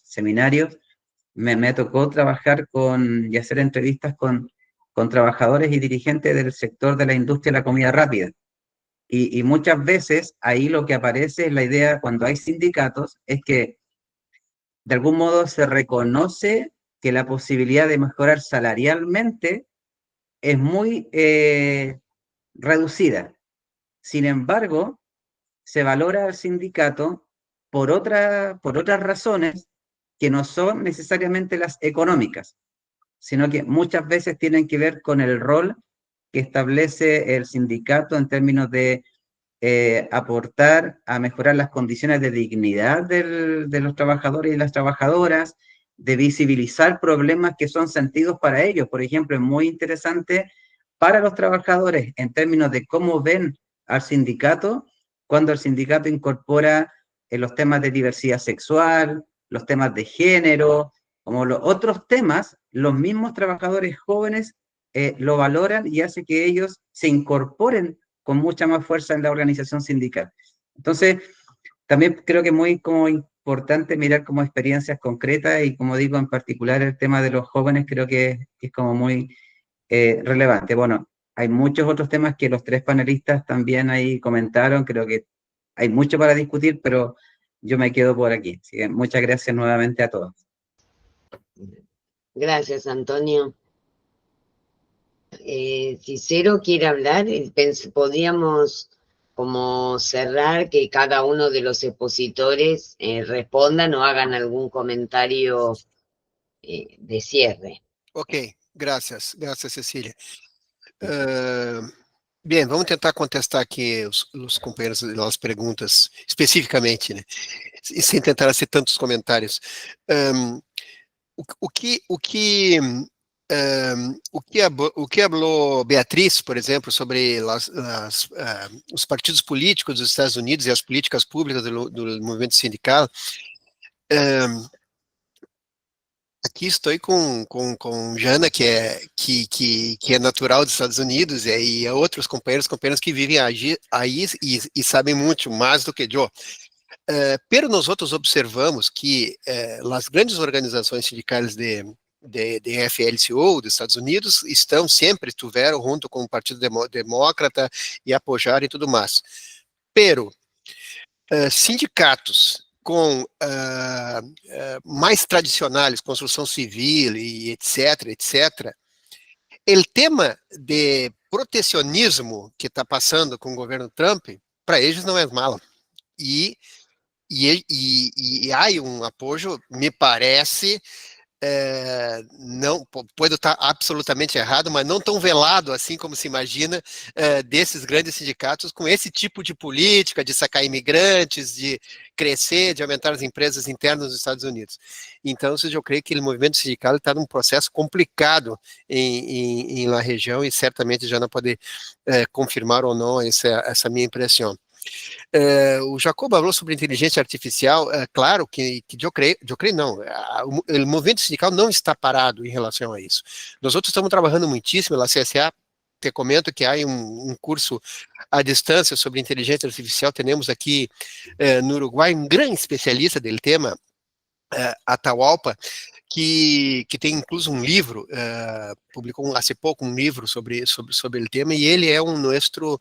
seminarios, me tocó trabajar y hacer entrevistas con trabajadores y dirigentes del sector de la industria de la comida rápida. Y muchas veces ahí lo que aparece es la idea, cuando hay sindicatos, es que de algún modo se reconoce que la posibilidad de mejorar salarialmente es muy reducida. Sin embargo, se valora al sindicato por otras razones que no son necesariamente las económicas, sino que muchas veces tienen que ver con el rol que establece el sindicato en términos de aportar a mejorar las condiciones de dignidad de los trabajadores y las trabajadoras, de visibilizar problemas que son sentidos para ellos. Por ejemplo, es muy interesante para los trabajadores en términos de cómo ven al sindicato cuando el sindicato incorpora los temas de diversidad sexual, los temas de género, como los otros temas. Los mismos trabajadores jóvenes lo valoran y hace que ellos se incorporen con mucha más fuerza en la organización sindical. Entonces, también creo que es muy como importante mirar como experiencias concretas y, como digo, en particular el tema de los jóvenes creo que es como muy relevante. Bueno, hay muchos otros temas que los tres panelistas también ahí comentaron, creo que hay mucho para discutir, pero yo me quedo por aquí. Así que muchas gracias nuevamente a todos. Gracias, Antonio. Si Cero quiere hablar, podríamos como cerrar que cada uno de los expositores respondan o hagan algún comentario de cierre. Ok, graças, Cecília. Bem, vamos tentar contestar aqui os companheiros as perguntas especificamente, né? E sem tentar ser tantos comentários. O que falou Beatriz, por exemplo, sobre os partidos políticos dos Estados Unidos e as políticas públicas do movimento sindical, aqui estou com Jana, que é natural dos Estados Unidos, e outros companheiros que vivem aí e sabem muito mais do que eu. Pero nós outros observamos que as grandes organizações sindicais de FLCO dos Estados Unidos estiveram junto com o Partido Demócrata e apoiaram e tudo mais. Pero sindicatos com mais tradicionais, construção civil e etc., o tema de protecionismo que está passando com o governo Trump, para eles não é malo. E há um apoio, me parece, não pode estar absolutamente errado, mas não tão velado assim como se imagina desses grandes sindicatos com esse tipo de política de sacar imigrantes, de crescer, de aumentar as empresas internas dos Estados Unidos. Então, eu creio que o movimento sindical está num processo complicado na região e certamente já não pode confirmar ou não essa minha impressão. O Jacobo falou sobre inteligência artificial, claro que eu creio não, o movimento sindical não está parado em relação a isso. Nós outros estamos trabalhando muitíssimo, na CSA, te comento que há um curso à distância sobre inteligência artificial, temos aqui no Uruguai um grande especialista do tema, Atahualpa, que tem incluso um livro, publicou há pouco um livro sobre o tema, e ele é um nosso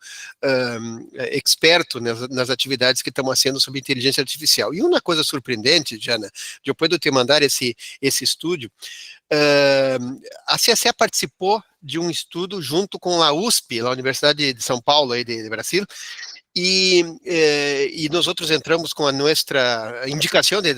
experto nas atividades que estão sendo sobre inteligência artificial. E uma coisa surpreendente, Jana, depois de eu te mandar esse estudo, a CSE participou de um estudo junto com a USP, a Universidade de São Paulo, aí de Brasil, e nós outros entramos com a nossa indicação de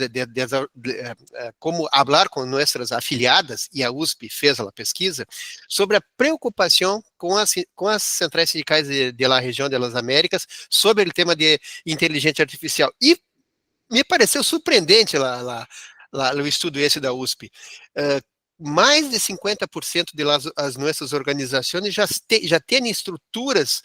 como falar com nossas afiliadas, e a USP fez a pesquisa, sobre a preocupação com as centrais sindicais de la região das Américas sobre o tema de inteligência artificial. E me pareceu surpreendente o estudo esse da USP. Mais de 50% das nossas organizações já têm estruturas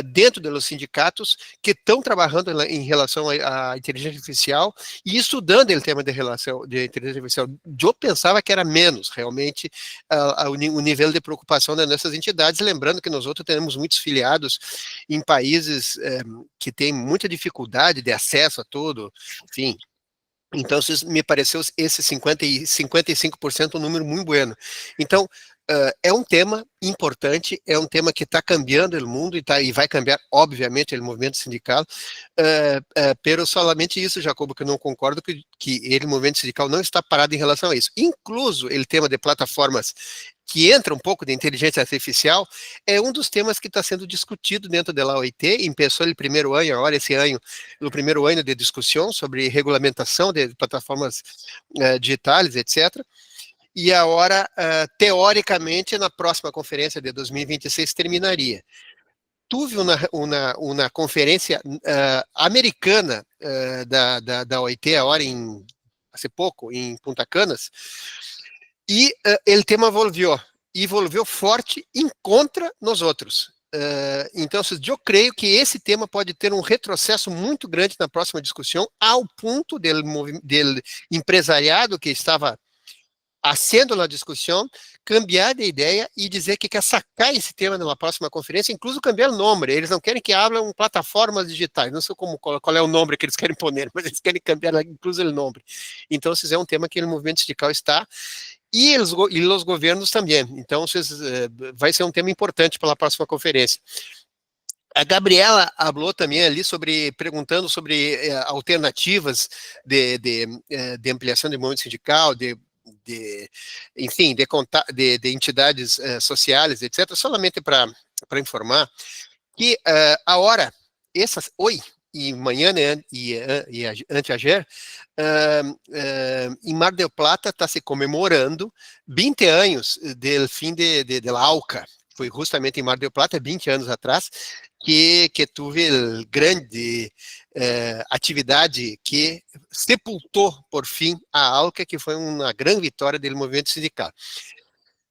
dentro dos sindicatos que estão trabalhando em relação à inteligência artificial e estudando o tema de inteligência artificial. Eu pensava que era menos, realmente, o nível de preocupação das nossas entidades, lembrando que nós outros temos muitos filiados em países que têm muita dificuldade de acesso a tudo, enfim. Então, me pareceu esse 55% um número muito bueno. Então, é um tema importante, é um tema que está cambiando o mundo e vai cambiar, obviamente, o movimento sindical, pero solamente isso, Jacobo, que eu não concordo que o movimento sindical não está parado em relação a isso. Incluso o tema de plataformas que entra um pouco de inteligência artificial, é um dos temas que está sendo discutido dentro da OIT, começou o primeiro ano, agora esse ano, o primeiro ano de discussão sobre regulamentação de plataformas digitais, etc., e agora, teoricamente, na próxima conferência de 2026 terminaria. Tive uma conferência americana da OIT, agora há pouco, em Punta Canas, e o tema evolveu forte em contra nós outros. Então, eu creio que esse tema pode ter um retrocesso muito grande na próxima discussão, ao ponto do empresariado que estava haciendo a discussão, cambiar de ideia e dizer que quer sacar esse tema na próxima conferência, incluso cambiar o nome. Eles não querem que hablem plataformas digitais, não sei qual é o nome que eles querem pôr, mas eles querem cambiar incluso o nome. Então, é um tema que o movimento sindical está, e os governos também. Então, vai ser um tema importante para a próxima conferência. A Gabriela falou também ali perguntando sobre alternativas de ampliação do movimento sindical, enfim, de entidades sociais, etc., solamente para informar que hoje e amanhã, né, e anteayer, em Mar del Plata está se comemorando 20 anos do fim da ALCA. Foi justamente em Mar del Plata, 20 anos atrás, que tive grande atividade que sepultou, por fim, a ALCA, que foi uma grande vitória do movimento sindical.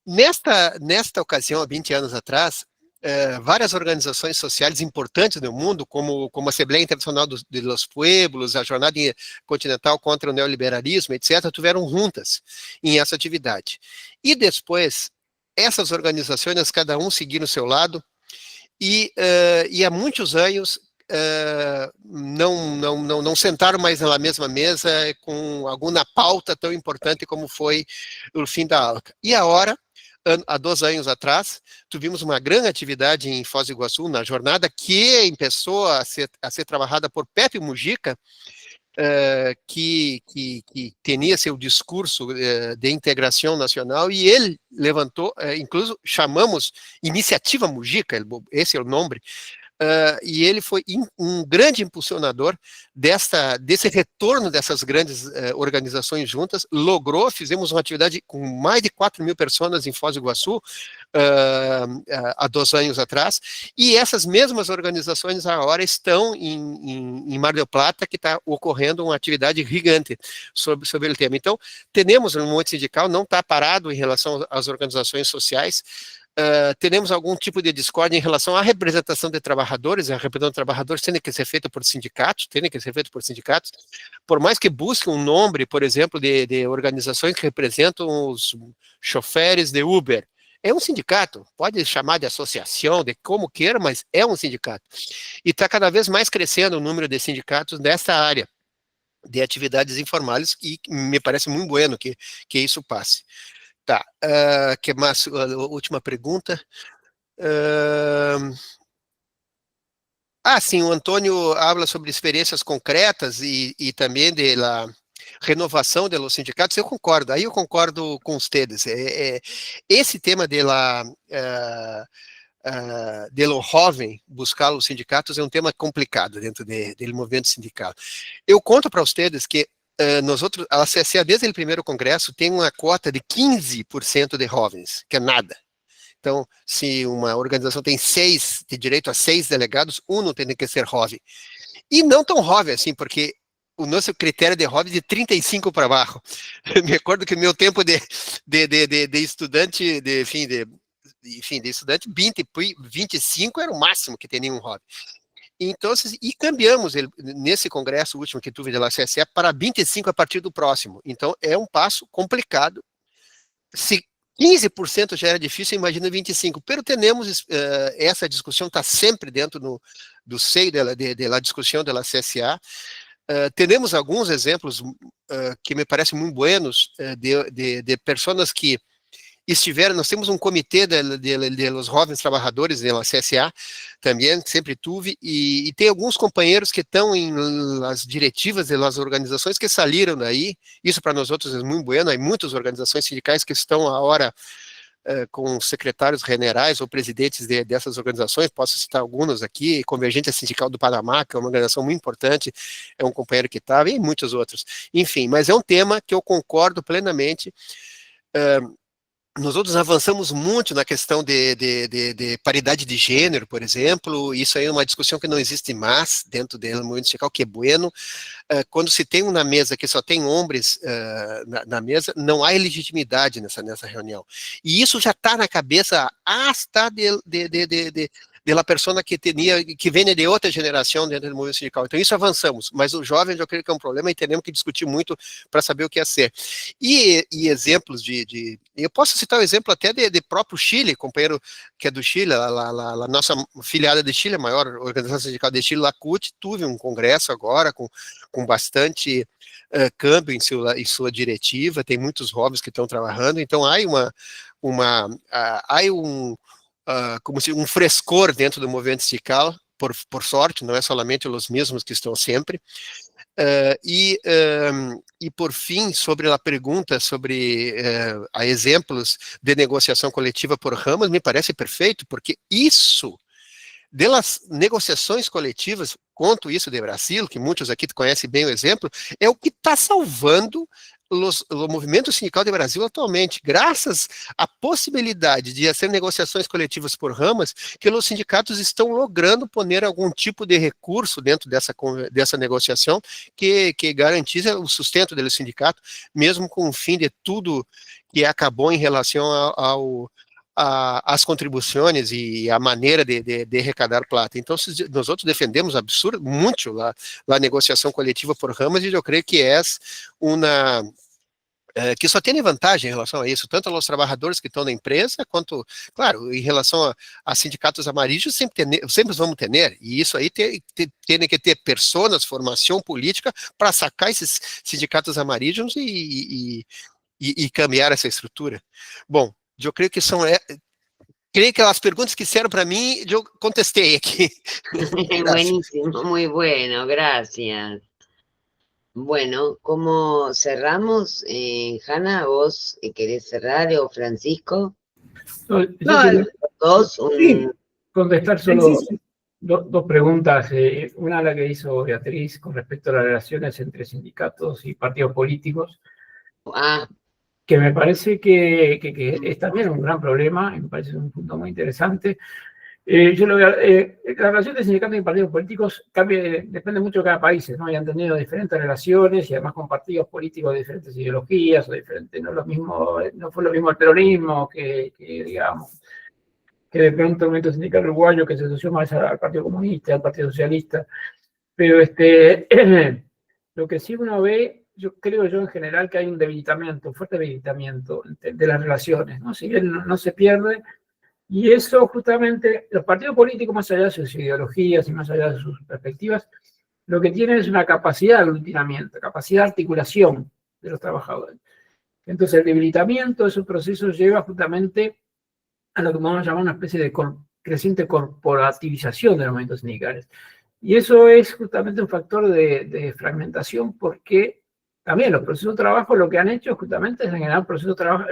Nesta ocasião, há 20 anos atrás, várias organizações sociais importantes no mundo, como a Assembleia Internacional dos Pueblos, a Jornada Continental contra o Neoliberalismo, etc., tiveram juntas em essa atividade. E depois, essas organizações, cada um seguindo o seu lado, e há muitos anos não sentaram mais na mesma mesa com alguma pauta tão importante como foi o fim da ALCA. E agora, há 2 anos atrás, tivemos uma grande atividade em Foz do Iguaçu, na jornada, que começou a ser trabalhada por Pepe Mujica, que tinha seu discurso de integração nacional, e ele levantou, incluso chamamos Iniciativa Mujica, esse é o nome, e ele foi um grande impulsionador desse retorno dessas grandes organizações juntas, fizemos uma atividade com mais de 4.000 pessoas em Foz do Iguaçu, há 2 anos atrás, e essas mesmas organizações agora estão em Mar del Plata, que está ocorrendo uma atividade gigante sobre o tema. Então, temos um movimento sindical, não está parado em relação às organizações sociais. Temos algum tipo de discórdia em relação à representação de trabalhadores, a representação de trabalhadores tem que ser feita por sindicatos, por mais que busquem um nome, por exemplo, de organizações que representam os choferes de Uber. É um sindicato, pode chamar de associação, de como queira, mas é um sindicato. E está cada vez mais crescendo o número de sindicatos nessa área de atividades informais, e me parece muito bueno que isso passe. Tá, que mais? Última pergunta. Sim, o Antônio habla sobre experiências concretas e também da renovação dos sindicatos. Eu concordo com ustedes. Esse tema de lo jovem buscar os sindicatos é um tema complicado dentro do movimento sindical. Eu conto para ustedes que a CSA, desde o primeiro congresso, tem uma cota de 15% de jovens, que é nada. Então, se uma organização tem direito a 6 delegados, um tem que ser jovem. E não tão jovem assim, porque o nosso critério de jovem é de 35 para baixo. Eu me recordo que meu tempo de estudante, de estudante, 25 era o máximo que tinha um jovem. Então, e cambiamos nesse congresso último que tive da CSE para 25 a partir do próximo. Então, é um passo complicado. Se 15% já era difícil, imagina 25%. Pero temos essa discussão, está sempre dentro do seio da discussão da CSA. Temos alguns exemplos que me parecem muito buenos de pessoas que estiveram, nós temos um comitê de los jovens trabalhadores da CSA, também, sempre tive, e tem alguns companheiros que estão em as diretivas das organizações que saíram daí. Isso para nós outros é muito bueno. Há muitas organizações sindicais que estão agora com secretários generais ou presidentes dessas organizações. Posso citar algumas aqui: Convergência Sindical do Panamá, que é uma organização muito importante, é um companheiro que estava, e muitos outros. Enfim, mas é um tema que eu concordo plenamente. Nós outros avançamos muito na questão de paridade de gênero, por exemplo. Isso aí é uma discussão que não existe mais dentro do movimento sindical, que é bueno. Quando se tem uma mesa que só tem homens na mesa, não há legitimidade nessa reunião. E isso já está na cabeça hasta da pessoa que vem de outra geração dentro do movimento sindical. Então, isso avançamos, mas os jovens, eu creio que é um problema e teremos que discutir muito para saber o que é ser. E exemplos eu posso citar o exemplo até de próprio Chile, companheiro que é do Chile, a nossa filiada de Chile, a maior organização sindical de Chile, a CUT, teve um congresso agora com bastante câmbio em sua diretiva, tem muitos jovens que estão trabalhando, então há como se um frescor dentro do movimento sindical, por sorte, não é somente os mesmos que estão sempre. E por fim, sobre a pergunta sobre exemplos de negociação coletiva por ramas, me parece perfeito, porque isso, das negociações coletivas, conto isso de Brasil, que muitos aqui conhecem bem o exemplo, é o que está salvando o movimento sindical de Brasil atualmente, graças à possibilidade de fazer negociações coletivas por ramas, que os sindicatos estão logrando poner algum tipo de recurso dentro dessa negociação que garantisse o sustento do sindicato, mesmo com o fim de tudo que acabou em relação às contribuições e a maneira de arrecadar plata. Então, nós outros defendemos muito a negociação coletiva por ramas, e eu creio que é que só tem vantagem em relação a isso, tanto aos trabalhadores que estão na empresa, quanto, claro, em relação a sindicatos amarillos, sempre vamos ter, e isso aí tem que ter pessoas, formação política, para sacar esses sindicatos amarillos e cambiar essa estrutura. Bom, eu creio que creio que as perguntas que fizeram para mim, eu contestei aqui. Buenísimo, muy bueno, gracias. Bueno, ¿cómo cerramos? Hanna, ¿vos querés cerrar o Francisco? No, Dos, sí, contestar solo dos preguntas. Una la que hizo Beatriz con respecto a las relaciones entre sindicatos y partidos políticos, que me parece que es también un gran problema, y me parece un punto muy interesante. La relación de sindicatos y partidos políticos depende mucho de cada país, ¿no? Y han tenido diferentes relaciones y además con partidos políticos de diferentes ideologías o diferentes, no fue lo mismo el peronismo digamos, que de pronto el movimiento sindical uruguayo que se asoció más al Partido Comunista, al Partido Socialista. Pero lo que sí uno ve, creo yo en general que hay un fuerte debilitamiento de las relaciones, ¿no? Si bien no se pierde. Y eso justamente, los partidos políticos, más allá de sus ideologías y más allá de sus perspectivas, lo que tienen es una capacidad de aglutinamiento, capacidad de articulación de los trabajadores. Entonces el debilitamiento de esos procesos lleva justamente a lo que podemos llamar una especie de creciente corporativización de los movimientos sindicales. Y eso es justamente un factor de fragmentación, porque también los procesos de trabajo lo que han hecho justamente es generar procesos de trabajo,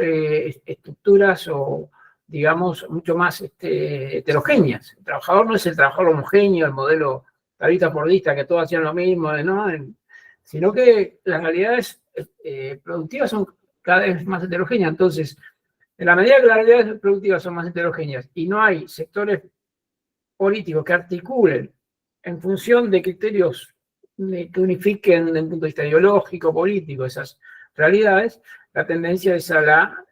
estructuras o digamos, mucho más heterogéneas. El trabajador no es el trabajador homogéneo, el modelo tablista-fordista, que todos hacían lo mismo, ¿no? Sino que las realidades productivas son cada vez más heterogéneas. Entonces, en la medida que las realidades productivas son más heterogéneas y no hay sectores políticos que articulen en función de criterios que unifiquen desde el punto de vista ideológico, político, esas realidades, la tendencia es a la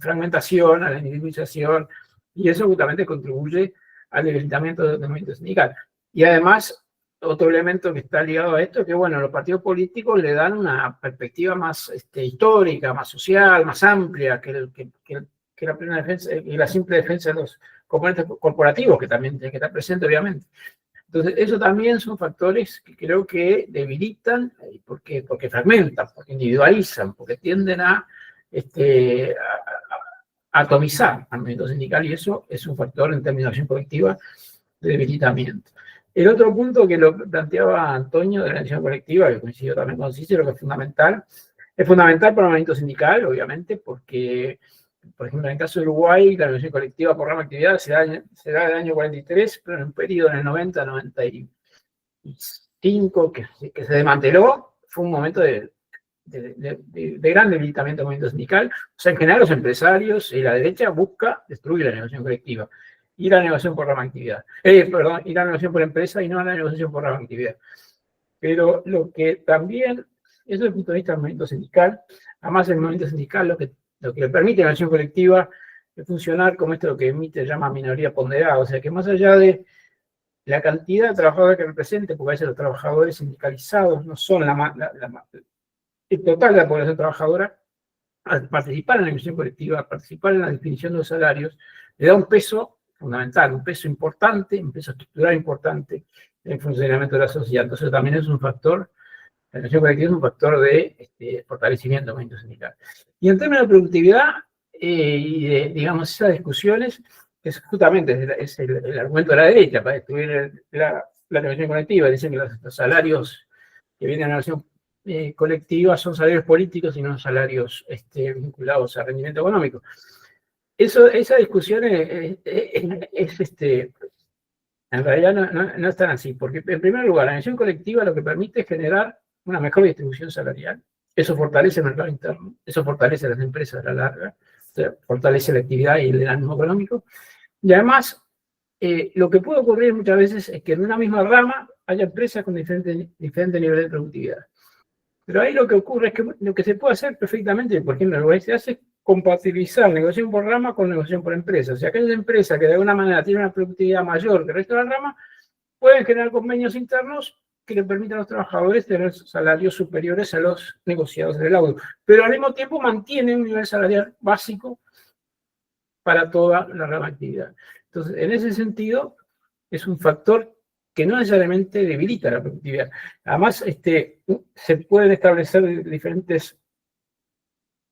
fragmentación, a la individualización, y eso justamente contribuye al debilitamiento del movimiento sindical. Y además, otro elemento que está ligado a esto es que, bueno, los partidos políticos le dan una perspectiva más histórica, más social, más amplia que la plena defensa y la simple defensa de los componentes corporativos, que también tiene que estar presente, obviamente. Entonces, eso también son factores que creo que debilitan, porque fragmentan, porque individualizan, porque tienden a atomizar al movimiento sindical, y eso es un factor en términos de acción colectiva de debilitamiento. El otro punto que lo planteaba Antonio de la acción colectiva, que coincidió también con Cícero, que es fundamental para el movimiento sindical, obviamente, porque, por ejemplo, en el caso de Uruguay, la negociación colectiva por rama de actividad se da del año 43, pero en un periodo en el 90-95 que se desmanteló, fue un momento de gran debilitamiento del movimiento sindical. O sea, en general los empresarios y la derecha busca destruir la negociación colectiva y la negociación por rama de actividad. Y la negociación por empresa y no la negociación por rama de actividad. Pero lo que también, eso desde el punto de vista del movimiento sindical, además el movimiento sindical lo que le permite a la negociación colectiva es funcionar como esto que Mitter llama minoría ponderada, o sea que más allá de la cantidad de trabajadores que represente, porque a veces los trabajadores sindicalizados no son el total de la población trabajadora, al participar en la negociación colectiva, al participar en la definición de los salarios, le da un peso fundamental, un peso importante, un peso estructural importante en el funcionamiento de la sociedad. Entonces también es un factor, la negociación colectiva es un factor de fortalecimiento del movimiento sindical. Y en términos de productividad y de, digamos, esas discusiones, es justamente el argumento de la derecha para destruir la negociación colectiva. Dicen que los salarios que vienen a la negociación colectiva son salarios políticos y no salarios vinculados al rendimiento económico. Esa discusión en realidad no es tan así, porque en primer lugar, la negociación colectiva lo que permite es generar una mejor distribución salarial. Eso fortalece el mercado interno, eso fortalece a las empresas a la larga, o sea, fortalece la actividad y el dinamismo económico. Y además, lo que puede ocurrir muchas veces es que en una misma rama haya empresas con diferentes niveles de productividad. Pero ahí lo que ocurre es que lo que se puede hacer perfectamente, por ejemplo, en Uruguay se hace compatibilizar negociación por rama con negociación por empresa. O sea, aquella empresa que de alguna manera tiene una productividad mayor que el resto de la rama, pueden generar convenios internos que le permitan a los trabajadores tener salarios superiores a los negociados en el laudo. Pero al mismo tiempo mantienen un nivel salarial básico para toda la rama de actividad. Entonces, en ese sentido, es un factor que no necesariamente debilita la productividad. Además, se pueden establecer diferentes...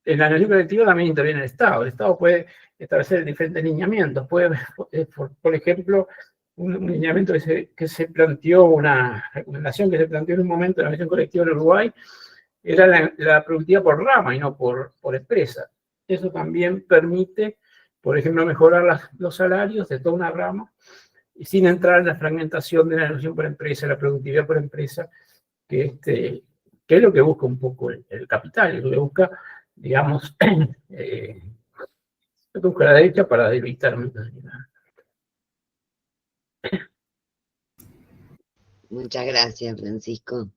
En la negociación colectiva también interviene el Estado. El Estado puede establecer diferentes lineamientos. Puede, por ejemplo, un lineamiento que se planteó, una recomendación que se planteó en un momento en la negociación colectiva en Uruguay, era la productividad por rama y no por empresa. Eso también permite, por ejemplo, mejorar los salarios de toda una rama y sin entrar en la fragmentación de la noción por empresa, la productividad por empresa, que es lo que busca un poco el capital, es lo que busca, digamos, lo que busca la derecha para debilitar. Muchas gracias, Francisco.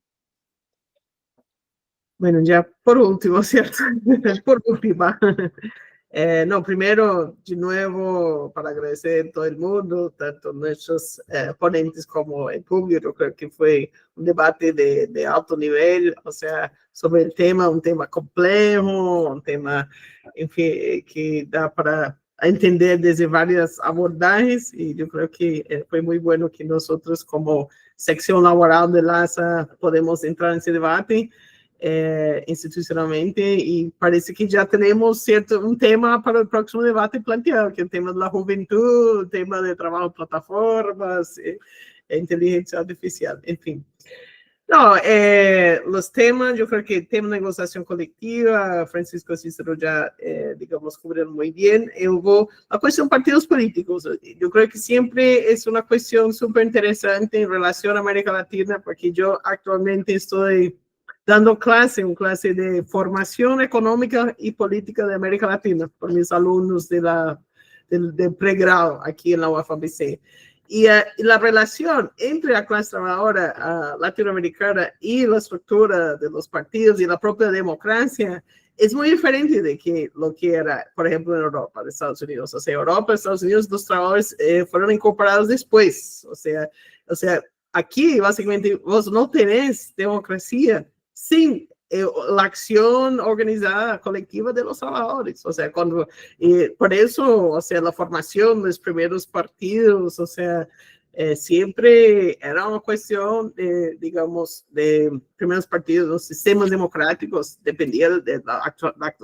Bueno, ya por último, ¿cierto? Por última. No, primero, de nuevo, para agradecer a todo el mundo, tanto nuestros ponentes como el público. Creo que fue un debate de alto nivel, o sea, sobre el tema, un tema complejo, un tema, en fin, que da para entender desde varias abordajes, y yo creo que fue muy bueno que nosotros, como sección laboral de LASA, podemos entrar en ese debate institucionalmente, y parece que ya tenemos un tema para el próximo debate planteado, que es el tema de la juventud, el tema de trabajo en plataformas, inteligencia artificial, en fin. No, los temas, yo creo que el tema de negociación colectiva, Francisco Cícero ya, digamos, cubrieron muy bien. Hubo la cuestión de partidos políticos. Yo creo que siempre es una cuestión súper interesante en relación a América Latina, porque yo actualmente estoy dando una clase de formación económica y política de América Latina por mis alumnos del pregrado aquí en la UFABC. Y la relación entre la clase trabajadora latinoamericana y la estructura de los partidos y la propia democracia es muy diferente de lo que era, por ejemplo, en Europa, de Estados Unidos. O sea, Europa, Estados Unidos, los trabajadores fueron incorporados después. O sea, aquí básicamente vos no tenés democracia sin la acción organizada colectiva de los trabajadores. O sea, por eso, o sea, la formación de los primeros partidos, o sea, siempre era una cuestión, digamos, de primeros partidos, los sistemas democráticos dependían de la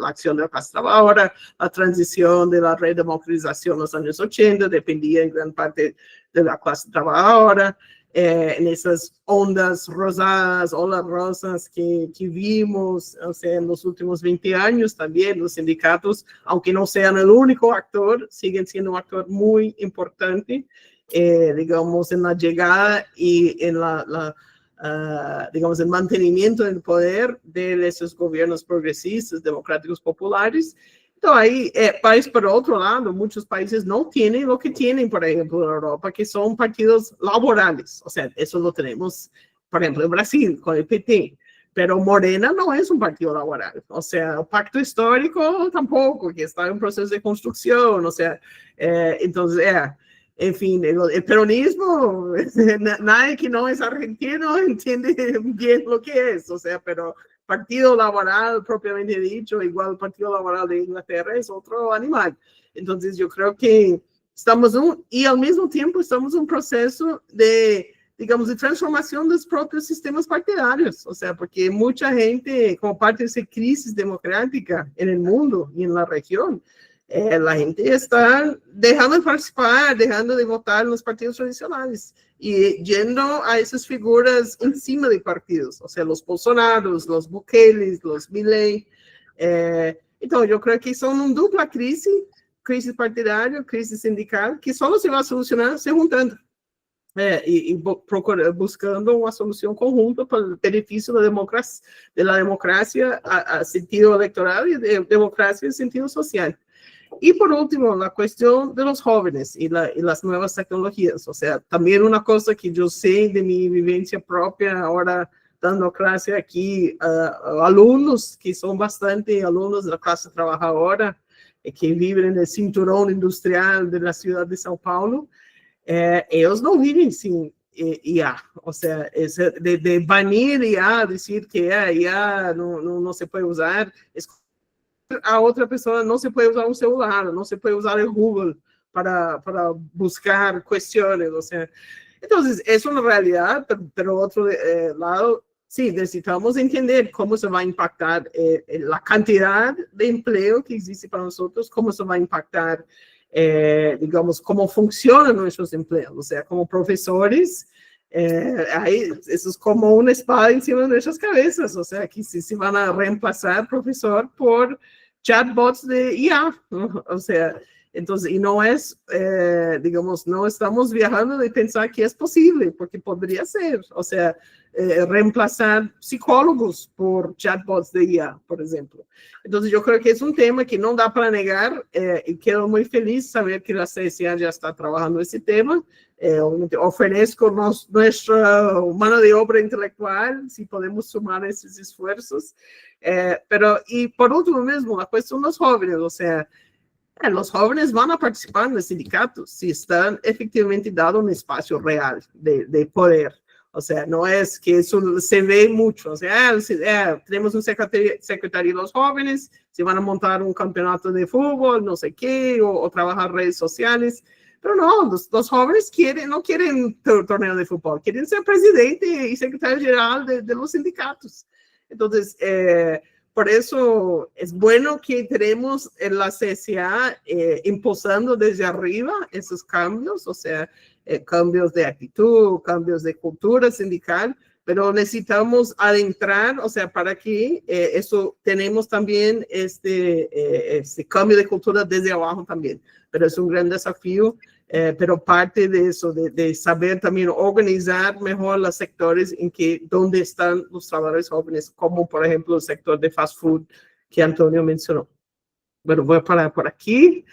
acción de la clase trabajadora, la transición de la redemocratización en los años 80 dependía en gran parte de la clase trabajadora. En esas ondas rosadas, olas rosas que vimos, o sea, en los últimos 20 años también, los sindicatos, aunque no sean el único actor, siguen siendo un actor muy importante, digamos, en la llegada y en digamos, el mantenimiento del poder de esos gobiernos progresistas, democráticos, populares. Entonces, ahí, país por otro lado, muchos países no tienen lo que tienen, por ejemplo, en Europa, que son partidos laborales. O sea, eso lo tenemos, por ejemplo, en Brasil, con el PT. Pero Morena no es un partido laboral. O sea, el pacto histórico tampoco, que está en proceso de construcción. O sea, entonces, en fin, el peronismo, nadie que no es argentino entiende bien lo que es. O sea, pero partido laboral propiamente dicho, igual el partido laboral de Inglaterra, es otro animal. Entonces yo creo que y al mismo tiempo estamos en un proceso de, digamos, de transformación de los propios sistemas partidarios. O sea, porque mucha gente, como parte de esa crisis democrática en el mundo y en la región, la gente está dejando de participar, dejando de votar en los partidos tradicionales y yendo a esas figuras encima de partidos, o sea, los Bolsonaros, los Bukeles, los Milei. Entonces, yo creo que son una dupla crisis partidaria, crisis sindical, que solo se va a solucionar se juntando buscando una solución conjunta para el beneficio de la democracia a sentido electoral y de democracia en sentido social. Y por último, la cuestión de los jóvenes y las nuevas tecnologías. O sea, también una cosa que yo sé de mi vivencia propia ahora dando clase aquí a alumnos que son bastante alumnos de la clase trabajadora, que viven en el cinturón industrial de la ciudad de São Paulo. Ellos no viven sin IA. O sea, de banir IA, decir que IA no se puede usar, a otra persona no se puede usar un celular, no se puede usar el Google para buscar cuestiones, o sea, entonces es una realidad, pero otro lado, sí, necesitamos entender cómo se va a impactar la cantidad de empleo que existe para nosotros, cómo se va a impactar, digamos, cómo funcionan nuestros empleos, o sea, como profesores, eso es como una espada encima de nuestras cabezas, o sea, que si se van a reemplazar profesor por chatbots de IA, ¿no? O sea, Entonces, y no es, digamos, no estamos viajando de pensar que es posible, porque podría ser, o sea, reemplazar psicólogos por chatbots de IA, por ejemplo. Entonces, yo creo que es un tema que no da para negar, y quedo muy feliz saber que la CSA ya está trabajando ese tema. Ofrezco nuestra mano de obra intelectual, si podemos sumar esos esfuerzos. Pero, y por último mismo, la cuestión de los jóvenes, o sea, los jóvenes van a participar en los sindicatos si están efectivamente dado un espacio real de poder. O sea, no es que eso se ve mucho. O sea, tenemos un secretario de los jóvenes, se van a montar un campeonato de fútbol, no sé qué, o trabajar redes sociales. Pero no, los jóvenes no quieren torneo de fútbol, quieren ser presidente y secretario general de los sindicatos. Entonces, por eso es bueno que tenemos en la CSA impulsando desde arriba esos cambios, o sea, cambios de actitud, cambios de cultura sindical, pero necesitamos adentrar, o sea, para que eso tenemos también este cambio de cultura desde abajo también. Pero es un gran desafío, pero parte de eso, de saber también organizar mejor los sectores donde están los trabajadores jóvenes, como por ejemplo el sector de fast food que Antonio mencionó. Bueno, voy a parar por aquí,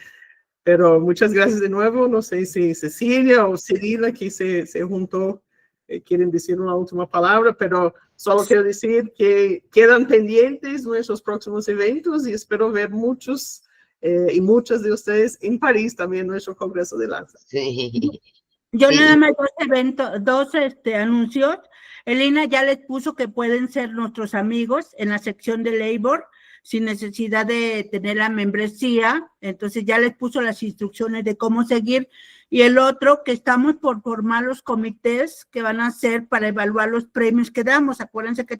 pero muchas gracias de nuevo. No sé si Cecilia o Cirila, que se juntó, quieren decir una última palabra, pero solo quiero decir que quedan pendientes nuestros próximos eventos y espero ver muchos y muchas de ustedes en París también, nuestro Congreso de Lanza. Sí. Yo Sí. nada más dos anuncios. Elena ya les puso que pueden ser nuestros amigos en la sección de Labor, sin necesidad de tener la membresía. Entonces ya les puso las instrucciones de cómo seguir. Y el otro, que estamos por formar los comités que van a hacer para evaluar los premios que damos. Acuérdense que